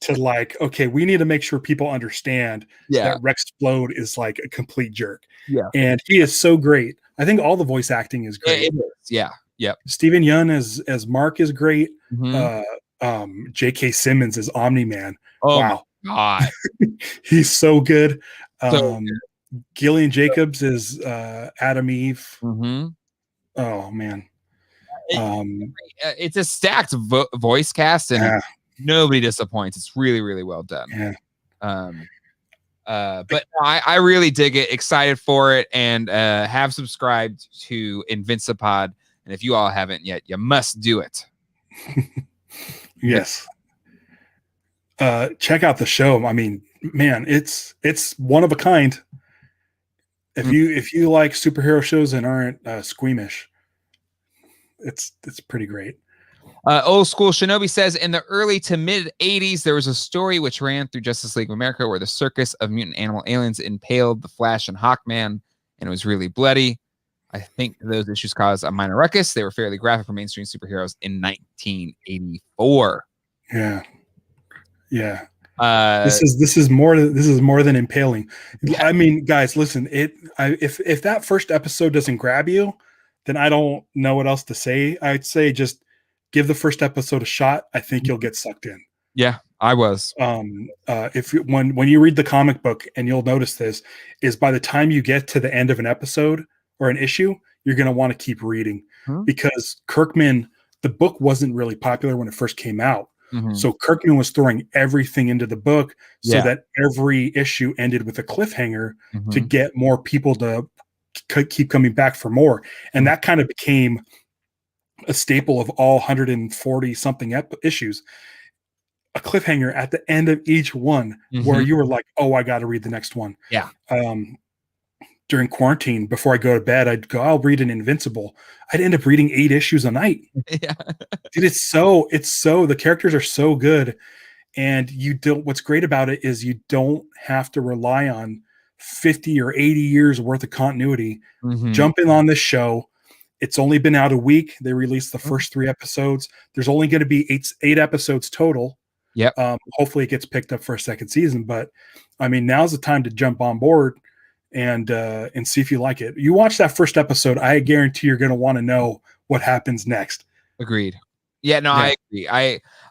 S2: to like, okay, we need to make sure people understand that Rexplode is like a complete jerk.
S1: Yeah.
S2: And he is so great. I think all the voice acting is great.
S1: It is. Yeah. Yep.
S2: Stephen Yeun as Mark is great. J.K. Simmons as Omni-Man.
S1: Oh,
S2: wow.
S1: God.
S2: He's so good.
S1: So good.
S2: Gillian Jacobs is Adam Eve. Oh man,
S1: it's a stacked voice cast, and nobody disappoints. It's really, really well done.
S2: Yeah.
S1: But I really dig it. Excited for it, and have subscribed to Invincipod. And if you all haven't yet, you must do it.
S2: Yes. Check out the show. I mean, man, it's one of a kind. If you like superhero shows and aren't squeamish, it's pretty great.
S1: Old School Shinobi says, in the early to mid 80s, there was a story which ran through Justice League of America where the circus of mutant animal aliens impaled the Flash and Hawkman, and it was really bloody. I think those issues caused a minor ruckus. They were fairly graphic for mainstream superheroes in 1984.
S2: Yeah. This is more than impaling. Yeah. I mean, guys, listen. If that first episode doesn't grab you, then I don't know what else to say. I'd say just give the first episode a shot. I think you'll get sucked in.
S1: Yeah, I was.
S2: When you read the comic book, and you'll notice this, is by the time you get to the end of an episode or an issue, you're going to want to keep reading because Kirkman, the book wasn't really popular when it first came out. So Kirkman was throwing everything into the book so that every issue ended with a cliffhanger to get more people to keep coming back for more. And that kind of became a staple of all 140 something issues. A cliffhanger at the end of each one where you were like, oh, I got to read the next one.
S1: Yeah.
S2: During quarantine, before I go to bed, I'd go, I'll read an Invincible. I'd end up reading 8 issues a night.
S1: Yeah.
S2: Dude, it's so, the characters are so good. And what's great about it is you don't have to rely on 50 or 80 years worth of continuity. Jumping on this show. It's only been out a week. They released the first 3 episodes. There's only going to be 8 episodes total.
S1: Yep.
S2: Hopefully it gets picked up for a second season, but I mean, now's the time to jump on board and see if you like it. You watch that first episode, I guarantee you're going to want to know what happens next.
S1: Agreed. Yeah, no, I agree.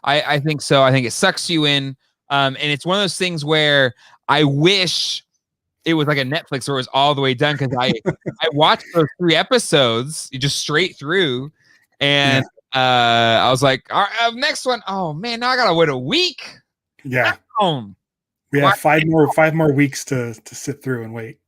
S1: I think so. I think it sucks you in. And it's one of those things where I wish it was like a Netflix where it was all the way done, because I watched those 3 episodes just straight through, and I was like, all right, next one. Oh man, now I gotta wait a week.
S2: Yeah. We have 5 more weeks to sit through and wait.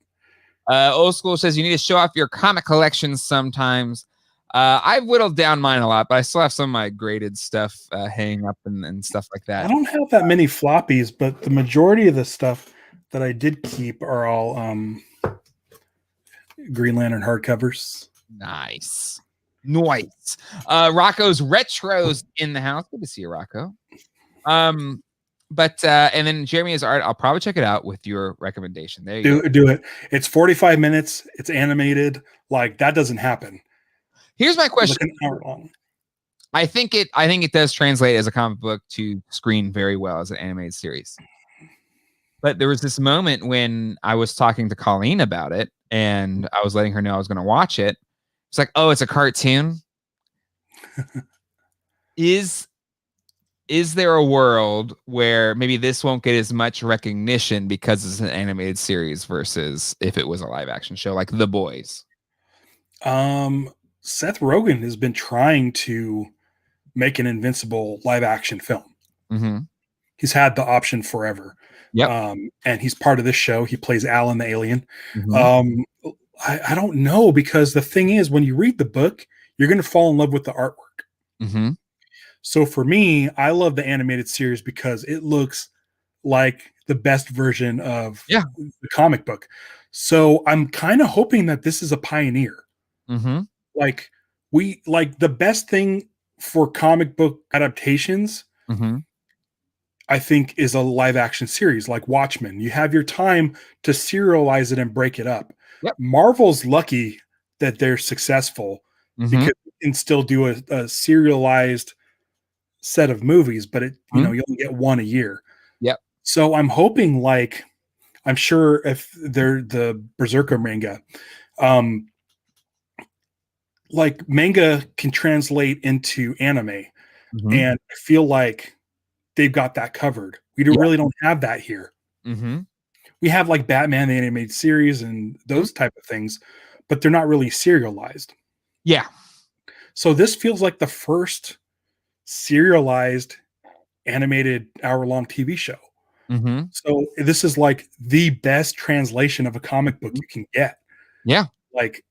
S1: Old School says you need to show off your comic collections sometimes. I've whittled down mine a lot, but I still have some of my graded stuff hanging up and stuff like that.
S2: I don't have that many floppies, but the majority of the stuff that I did keep are all Green Lantern hardcovers.
S1: Nice. Rocco's Retros in the house. Good to see you, Rocco. But and then Jeremy is art. I'll probably check it out with your recommendation. There you go.
S2: Do it. It's 45 minutes. It's animated. Like, that doesn't happen.
S1: Here's my question.
S2: Like an hour long.
S1: I think it does translate as a comic book to screen very well as an animated series. But there was this moment when I was talking to Colleen about it, and I was letting her know I was going to watch it. It's like, oh, it's a cartoon. Is there a world where maybe this won't get as much recognition because it's an animated series versus if it was a live action show like The Boys?
S2: Seth Rogen has been trying to make an Invincible live action film.
S1: Mm-hmm.
S2: He's had the option forever.
S1: Yep.
S2: And he's part of this show. He plays Alan the alien. Mm-hmm. I don't know, because the thing is, when you read the book, you're going to fall in love with the artwork.
S1: Mm-hmm.
S2: So for me, I love the animated series because it looks like the best version of the comic book. So I'm kind of hoping that this is a pioneer.
S1: Mm-hmm.
S2: Like the best thing for comic book adaptations,
S1: mm-hmm.
S2: I think, is a live action series like Watchmen. You have your time to serialize it and break it up.
S1: Yep.
S2: Marvel's lucky that they're successful because you can still do a serialized set of movies, but you only get one a year.
S1: Yep.
S2: So I'm hoping, like, I'm sure if they're the Berserker manga, like, manga can translate into anime, and I feel like they've got that covered. We really don't have that here.
S1: Mm-hmm.
S2: We have like Batman the animated series and those type of things, but they're not really serialized.
S1: Yeah.
S2: So this feels like the first serialized animated hour-long TV show.
S1: Mm-hmm.
S2: So this is like the best translation of a comic book you can get.
S1: Yeah.
S2: Like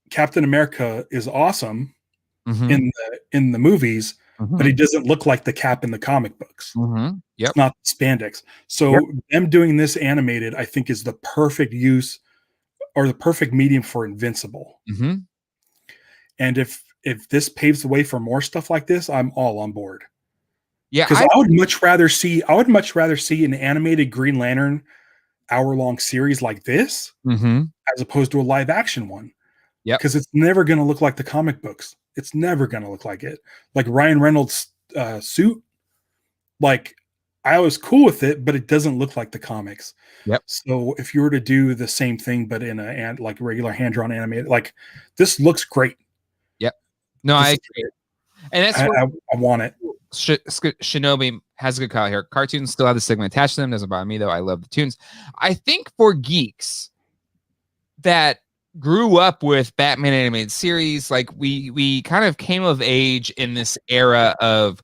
S2: Captain America is awesome in the movies, but he doesn't look like the Cap in the comic books.
S1: Mm-hmm. Yep.
S2: It's not spandex. So them doing this animated, I think, is the perfect use or the perfect medium for Invincible.
S1: Mm-hmm.
S2: And if this paves the way for more stuff like this, I'm all on board.
S1: Yeah,
S2: because I would much rather see an animated Green Lantern hour-long series like this as opposed to a live action one.
S1: Yeah,
S2: because it's never going to look like the comic books. It's never going to look like it. Like Ryan Reynolds' suit, like, I was cool with it, but it doesn't look like the comics.
S1: Yep.
S2: So if you were to do the same thing, but in a like regular hand-drawn animated, like, this looks great.
S1: Yep. No, I agree. And that's
S2: I want it.
S1: Shinobi has a good call here. Cartoons still have the stigma attached to them. Doesn't bother me, though. I love the tunes. I think for geeks that grew up with Batman animated series, like, we kind of came of age in this era of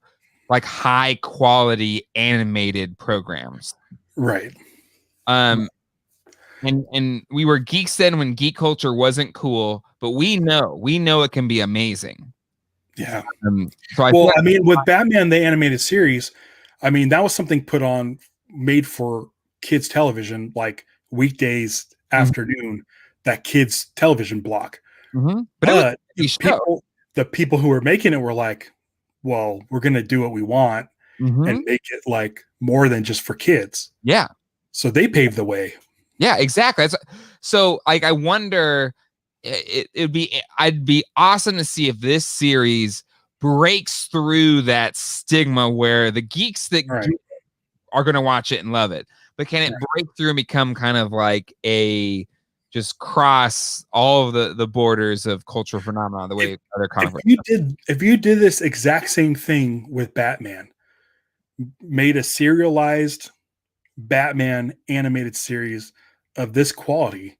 S1: like high quality animated programs,
S2: right?
S1: And we were geeks then when geek culture wasn't cool, but we know it can be amazing.
S2: Yeah.
S1: So
S2: I mean, with Batman the animated series, I mean, that was something made for kids television, like weekdays afternoon, that kids television block.
S1: But
S2: the people who were making it were like, well, we're going to do what we want and make it like more than just for kids.
S1: Yeah.
S2: So they paved the way.
S1: Yeah, exactly. So like, I wonder, I'd be awesome to see if this series breaks through that stigma where the geeks that are going to watch it and love it. But can it break through and become kind of like a just cross all of the borders of cultural phenomena the way other comic books?
S2: If you did this exact same thing with Batman, made a serialized Batman animated series of this quality,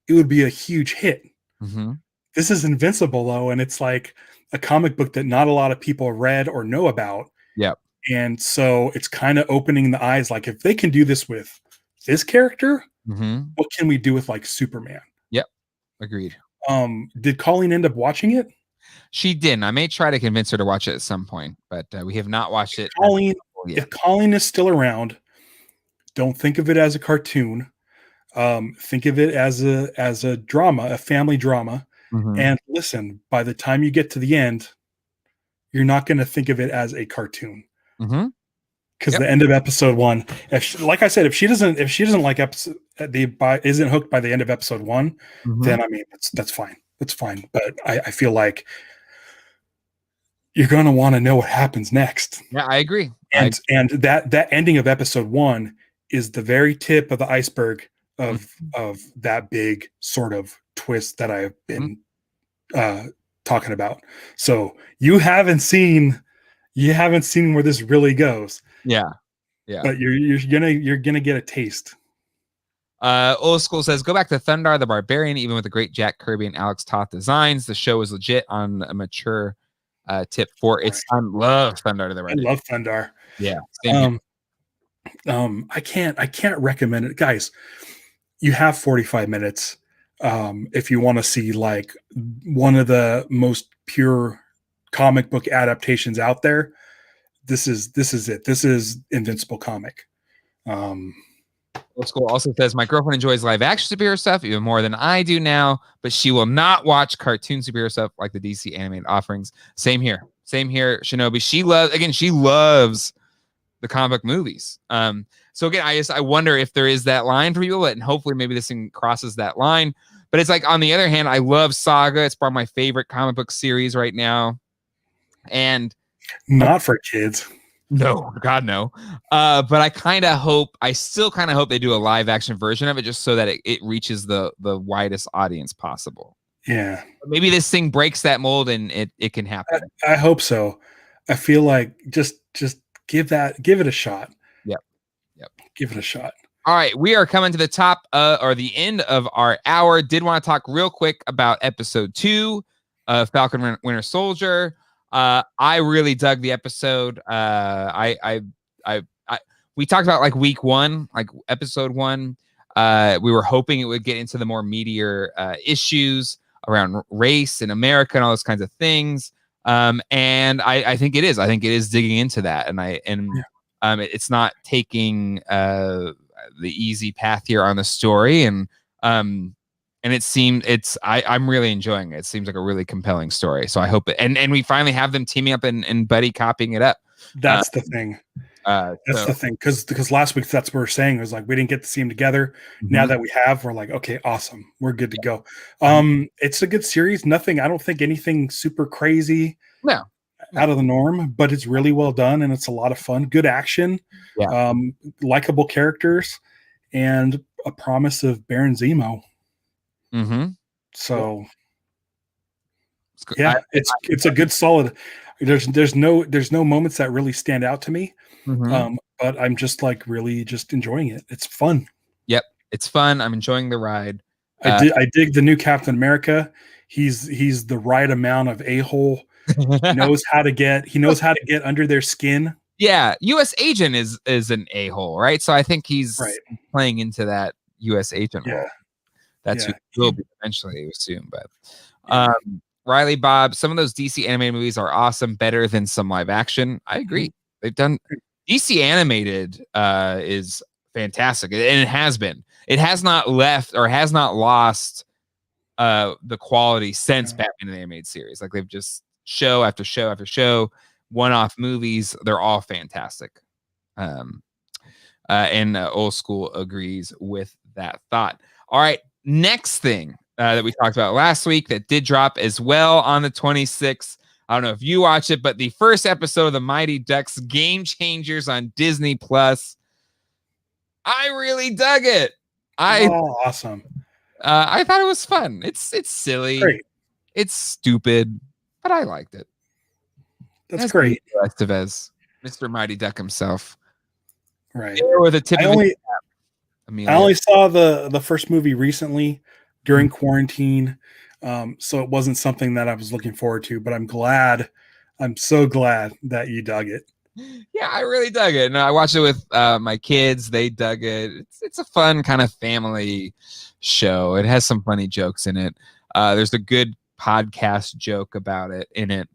S2: it would be a huge hit.
S1: Mm-hmm.
S2: This is Invincible, though, and it's like a comic book that not a lot of people read or know about.
S1: Yep.
S2: And so it's kind of opening the eyes. Like, if they can do this with this character, what can we do with like Superman?
S1: Yep. Agreed.
S2: Did Colleen end up watching it?
S1: She didn't. I may try to convince her to watch it at some point, but we have not watched it.
S2: If Colleen is still around, don't think of it as a cartoon. Think of it as a drama, a family drama. And listen, by the time you get to the end, you're not going to think of it as a cartoon. Because the end of episode 1, like I said, if she doesn't like isn't hooked by the end of episode 1, then I mean that's fine. That's fine. But I feel like you're going to want to know what happens next.
S1: Yeah, I agree.
S2: And that ending of episode 1 is the very tip of the iceberg of that big sort of twist that I've been talking about. So you haven't seen where this really goes.
S1: Yeah.
S2: But you're gonna get a taste.
S1: Old School says, go back to Thundar the Barbarian. Even with the great Jack Kirby and Alex Toth designs, the show is legit on a mature tip for its time. Love Thundar the Barbarian.
S2: I love Thundar.
S1: Yeah.
S2: I can't recommend it, guys. You have 45 minutes. If you want to see like one of the most pure comic book adaptations out there, this is it. This is Invincible comic.
S1: Old School also says, my girlfriend enjoys live action superhero stuff even more than I do now, but she will not watch cartoon superhero stuff like the DC animated offerings. Same here, Shinobi. She loves the comic movies. So again, I wonder if there is that line for people, and hopefully maybe this thing crosses that line. But it's like, on the other hand, I love Saga. It's probably my favorite comic book series right now. And
S2: not for kids.
S1: No, God, no. But I still kind of hope they do a live action version of it, just so that it reaches the widest audience possible.
S2: Yeah.
S1: Maybe this thing breaks that mold and it can happen.
S2: I hope so. I feel like just give it a shot.
S1: Yep.
S2: Give it a shot.
S1: All right, we are coming to the top or the end of our hour. Did want to talk real quick about episode 2 of Falcon and Winter Soldier. I really dug the episode. We talked about like week 1, like episode 1. We were hoping it would get into the more meatier issues around race and America and all those kinds of things. And I think it is. I think it is digging into that, it's not taking the easy path here on the story, and I'm really enjoying it. It seems like a really compelling story. So I hope it, and we finally have them teaming up and buddy copying it up.
S2: That's the thing. The thing, because last week that's what we're saying, was like we didn't get to see them together. Now that we have, we're like, okay, awesome, we're good to go. It's a good series. I don't think anything super crazy.
S1: No.
S2: Out of the norm, but it's really well done and it's a lot of fun. Good action, likable characters, and a promise of Baron Zemo. So, it's a good solid. There's no moments that really stand out to me, but I'm just like really just enjoying it. It's fun. Yep,
S1: it's fun. I'm enjoying the ride.
S2: I dig the new Captain America. He's the right amount of a-hole. He knows how to get under their skin.
S1: Yeah, U.S. agent is an a-hole, right? So I think he's playing into that U.S. agent role. That's who he will be eventually, I assume. But Riley Bob, some of those DC animated movies are awesome, better than some live action. I agree. They've done DC animated is fantastic, and it has been. It has not left or has not lost the quality since Batman the Animated Series. Like, they've just show after show after show, one-off movies. They're all fantastic. And Old School agrees with that thought. All right, next thing that we talked about last week that did drop as well on the 26th. I don't know if you watch it, but the first episode of the Mighty Ducks Game Changers on Disney Plus. I really dug it.
S2: Awesome.
S1: I thought it was fun. It's silly.
S2: Great.
S1: It's stupid, but I liked it.
S2: That's great.
S1: Estevez, Mr. Mighty Duck himself.
S2: Right.
S1: With a tip
S2: I only saw the first movie recently during quarantine. So it wasn't something that I was looking forward to, but I'm so glad that you dug it.
S1: Yeah, I really dug it. And I watched it with my kids. They dug it. It's a fun kind of family show. It has some funny jokes in it. There's a good podcast joke about it in it.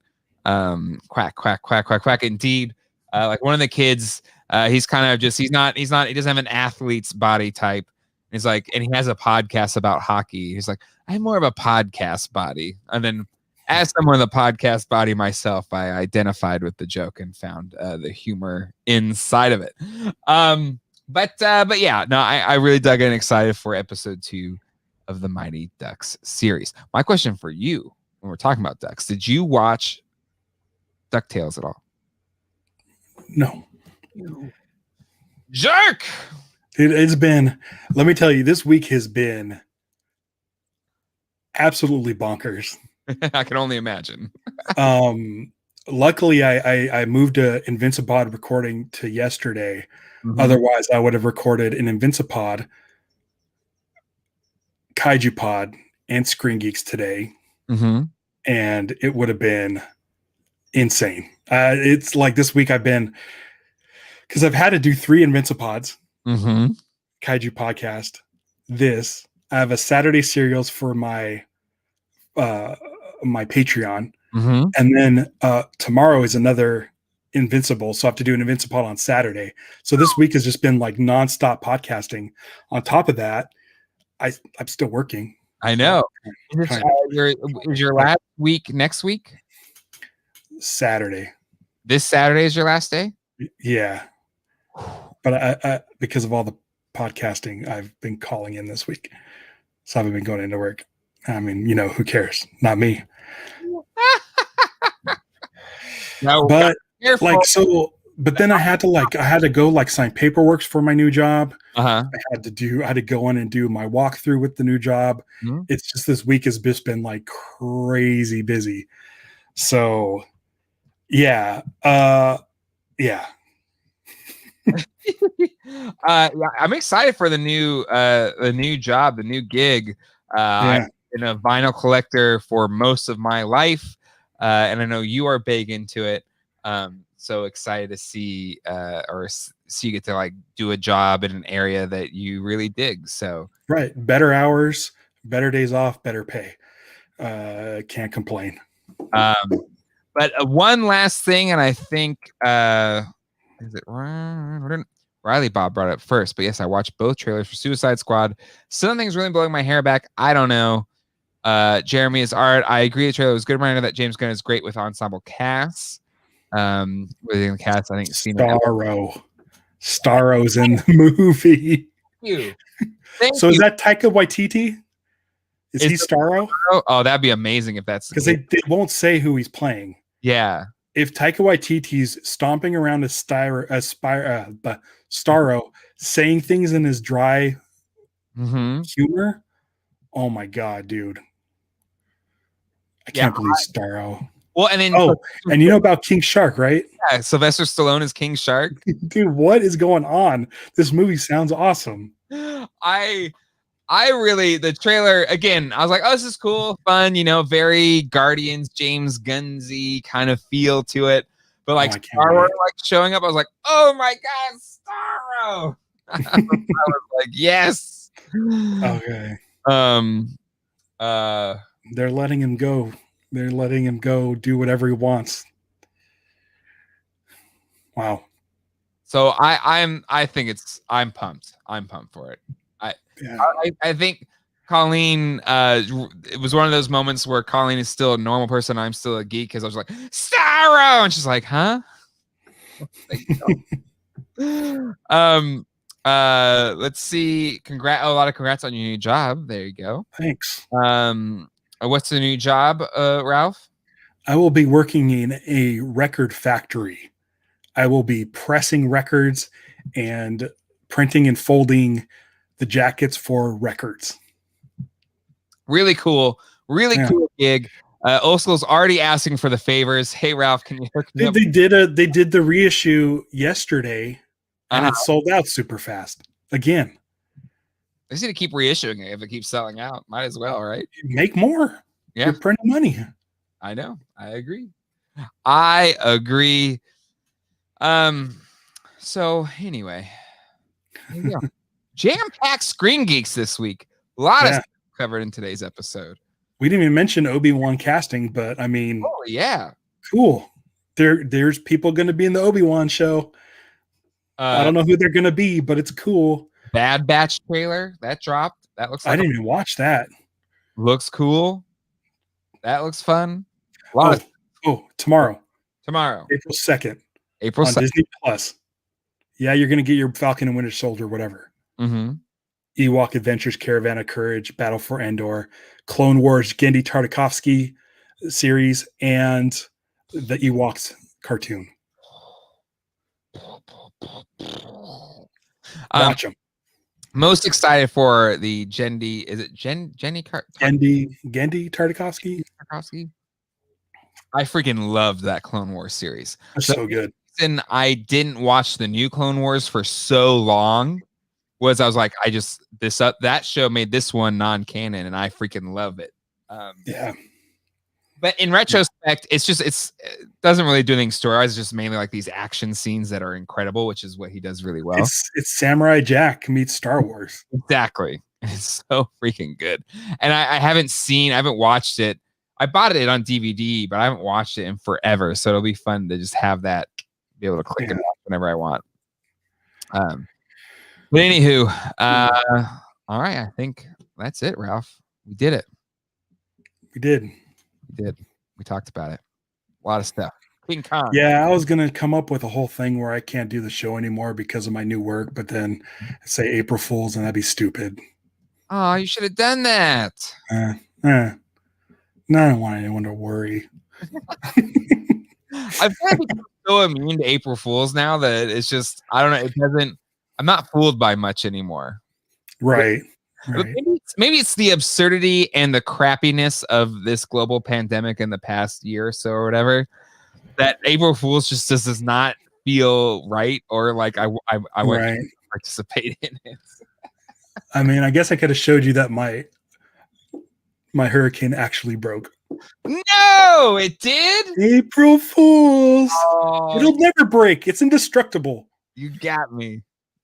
S1: Quack, quack, quack, quack, quack. Indeed. Like one of the kids, he's kind of just, he doesn't have an athlete's body type. He's like, and he has a podcast about hockey. He's like, I have more of a podcast body. And then as someone with a podcast body myself, I identified with the joke and found the humor inside of it. But yeah, no, I really dug in, excited for episode 2 of the Mighty Ducks series. My question for you, when we're talking about ducks, did you watch DuckTales at all?
S2: No.
S1: Jerk!
S2: It's been, let me tell you, this week has been absolutely bonkers.
S1: I can only imagine.
S2: Luckily, I moved a Invincipod recording to yesterday. Mm-hmm. Otherwise, I would have recorded an Invincipod, Kaiju Pod, and Screen Geeks today. Mm-hmm. And it would have been insane. It's like this week I've been, because I've had to do 3 Invincipods, mm-hmm. Kaiju podcast. I have a Saturday serials for my Patreon, mm-hmm. and then tomorrow is another Invincible, so I have to do an Invincible on Saturday. So this week has just been like nonstop podcasting. On top of that, I'm still working.
S1: I know. Is your last week next week?
S2: Saturday.
S1: This Saturday is your last day?
S2: Yeah. But I because of all the podcasting, I've been calling in this week. So I haven't been going into work. I mean, who cares? Not me. No, but then I had to go sign paperwork for my new job. Uh-huh. I had to go in and do my walkthrough with the new job. Mm-hmm. It's just, this week has just been like crazy busy. So yeah. Yeah.
S1: I'm excited for the new job, the new gig. I've been a vinyl collector for most of my life, and I know you are big into it. So excited to see you get to like do a job in an area that you really dig. So
S2: right, better hours, better days off, better pay. Can't complain.
S1: But one last thing, and I think is it Riley Bob brought it up first, but yes, I watched both trailers for Suicide Squad. Something's really blowing my hair back. I don't know. Jeremy is art. I agree. The trailer was a good reminder that James Gunn is great with ensemble casts. Within the cast, I think
S2: Starro's in the movie.
S1: Thank
S2: so
S1: you.
S2: Is that Taika Waititi? Is he Starro?
S1: Oh, that'd be amazing if that's
S2: because they won't say who he's playing.
S1: Yeah.
S2: If Taika Waititi's stomping around as Starro, saying things in his dry humor, oh my god, dude! I can't believe Starro.
S1: Well, and then
S2: and you know about King Shark, right?
S1: Yeah, Sylvester Stallone is King Shark.
S2: Dude, what is going on? This movie sounds awesome.
S1: I really, the trailer, again, I was like, oh, this is cool, fun, very Guardians, James Gunn-y kind of feel to it. But like Starro showing up, I was like, oh my God, Starro. I was like, yes.
S2: Okay. They're letting him go. They're letting him go do whatever he wants. Wow.
S1: So I'm pumped. I'm pumped for it. I think Colleen, it was one of those moments where Colleen is still a normal person. I'm still a geek because I was like, Starro! And she's like, huh? Let's see. A lot of congrats on your new job. There you go.
S2: Thanks.
S1: What's the new job, Ralph?
S2: I will be working in a record factory. I will be pressing records and printing and folding the jackets for records.
S1: Really cool. Really cool gig. Old School's already asking for the favors. Hey, Ralph, can you hook me up?
S2: They did the reissue yesterday, and it sold out super fast again.
S1: They just need to keep reissuing it. If it keeps selling out, might as well, right?
S2: Make more.
S1: Yeah.
S2: You're printing money.
S1: I know. I agree. So anyway, jam-packed Screen Geeks this week. A lot of stuff covered in today's episode.
S2: We didn't even mention Obi-Wan casting, but I mean,
S1: oh yeah,
S2: cool. There's people going to be in the Obi-Wan show. I don't know who they're going to be, but it's cool.
S1: Bad Batch trailer that dropped. That looks like
S2: I didn't even watch that.
S1: Looks cool. That looks fun.
S2: Tomorrow. April 2nd.
S1: April 2nd.
S2: On Disney Plus. Yeah, you're going to get your Falcon and Winter Soldier, whatever.
S1: Mm-hmm.
S2: Ewok Adventures, Caravan of Courage, Battle for Endor, Clone Wars, Genndy Tartakovsky series, and the Ewoks cartoon. Watch them.
S1: Most excited for the Genndy. Is it Genndy
S2: Tartakovsky?
S1: I freaking loved that Clone Wars series.
S2: That's so good.
S1: The reason I didn't watch the new Clone Wars for so long was I was like, that show made this one non-canon, and I freaking love it.
S2: Yeah.
S1: But in retrospect, it doesn't really do anything story-wise. It's just mainly like these action scenes that are incredible, which is what he does really well.
S2: It's Samurai Jack meets Star Wars.
S1: Exactly. It's so freaking good. And I haven't watched it. I bought it on DVD, but I haven't watched it in forever. So it'll be fun to just have that, be able to click and watch whenever I want. But anywho, all right, I think that's it, Ralph. We did it.
S2: We did.
S1: We talked about it. A lot of stuff. King Kong.
S2: Yeah, I was going to come up with a whole thing where I can't do the show anymore because of my new work, but then say April Fools, and that'd be stupid.
S1: Oh, you should have done that.
S2: No, I don't want anyone to worry.
S1: I've become so immune to April Fools now that it's just, I don't know, I'm not fooled by much anymore.
S2: Right.
S1: Maybe it's the absurdity and the crappiness of this global pandemic in the past year or so or whatever, that April Fools just does not feel right, or like I want to participate in it.
S2: I mean, I guess I could have showed you that my hurricane actually broke.
S1: No, it did?
S2: April Fools. Oh. It'll never break. It's indestructible.
S1: You got me.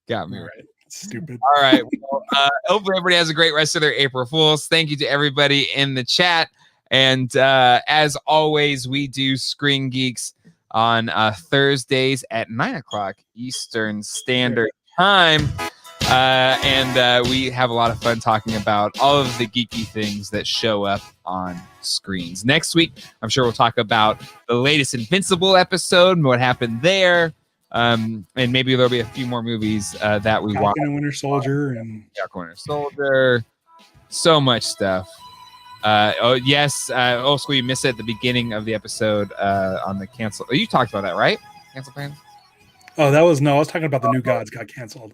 S2: Right. Stupid.
S1: All right. Well, hopefully everybody has a great rest of their April Fools. Thank you to everybody in the chat. And as always, we do Screen Geeks on Thursdays at 9:00 Eastern Standard Time. And we have a lot of fun talking about all of the geeky things that show up on screens. Next week, I'm sure we'll talk about the latest Invincible episode and what happened there. And maybe there'll be a few more movies that we watch.
S2: Falcon and Winter Soldier and
S1: Winter Soldier. So much stuff. Old School, you missed it at the beginning of the episode on the cancel. You talked about that, right? Cancel plans?
S2: Oh, I was talking about the New Gods got canceled.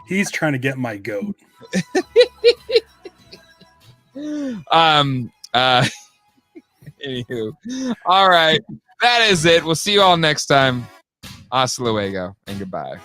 S2: He's trying to get my goat.
S1: Anywho. All right. That is it. We'll see you all next time. Hasta luego and goodbye.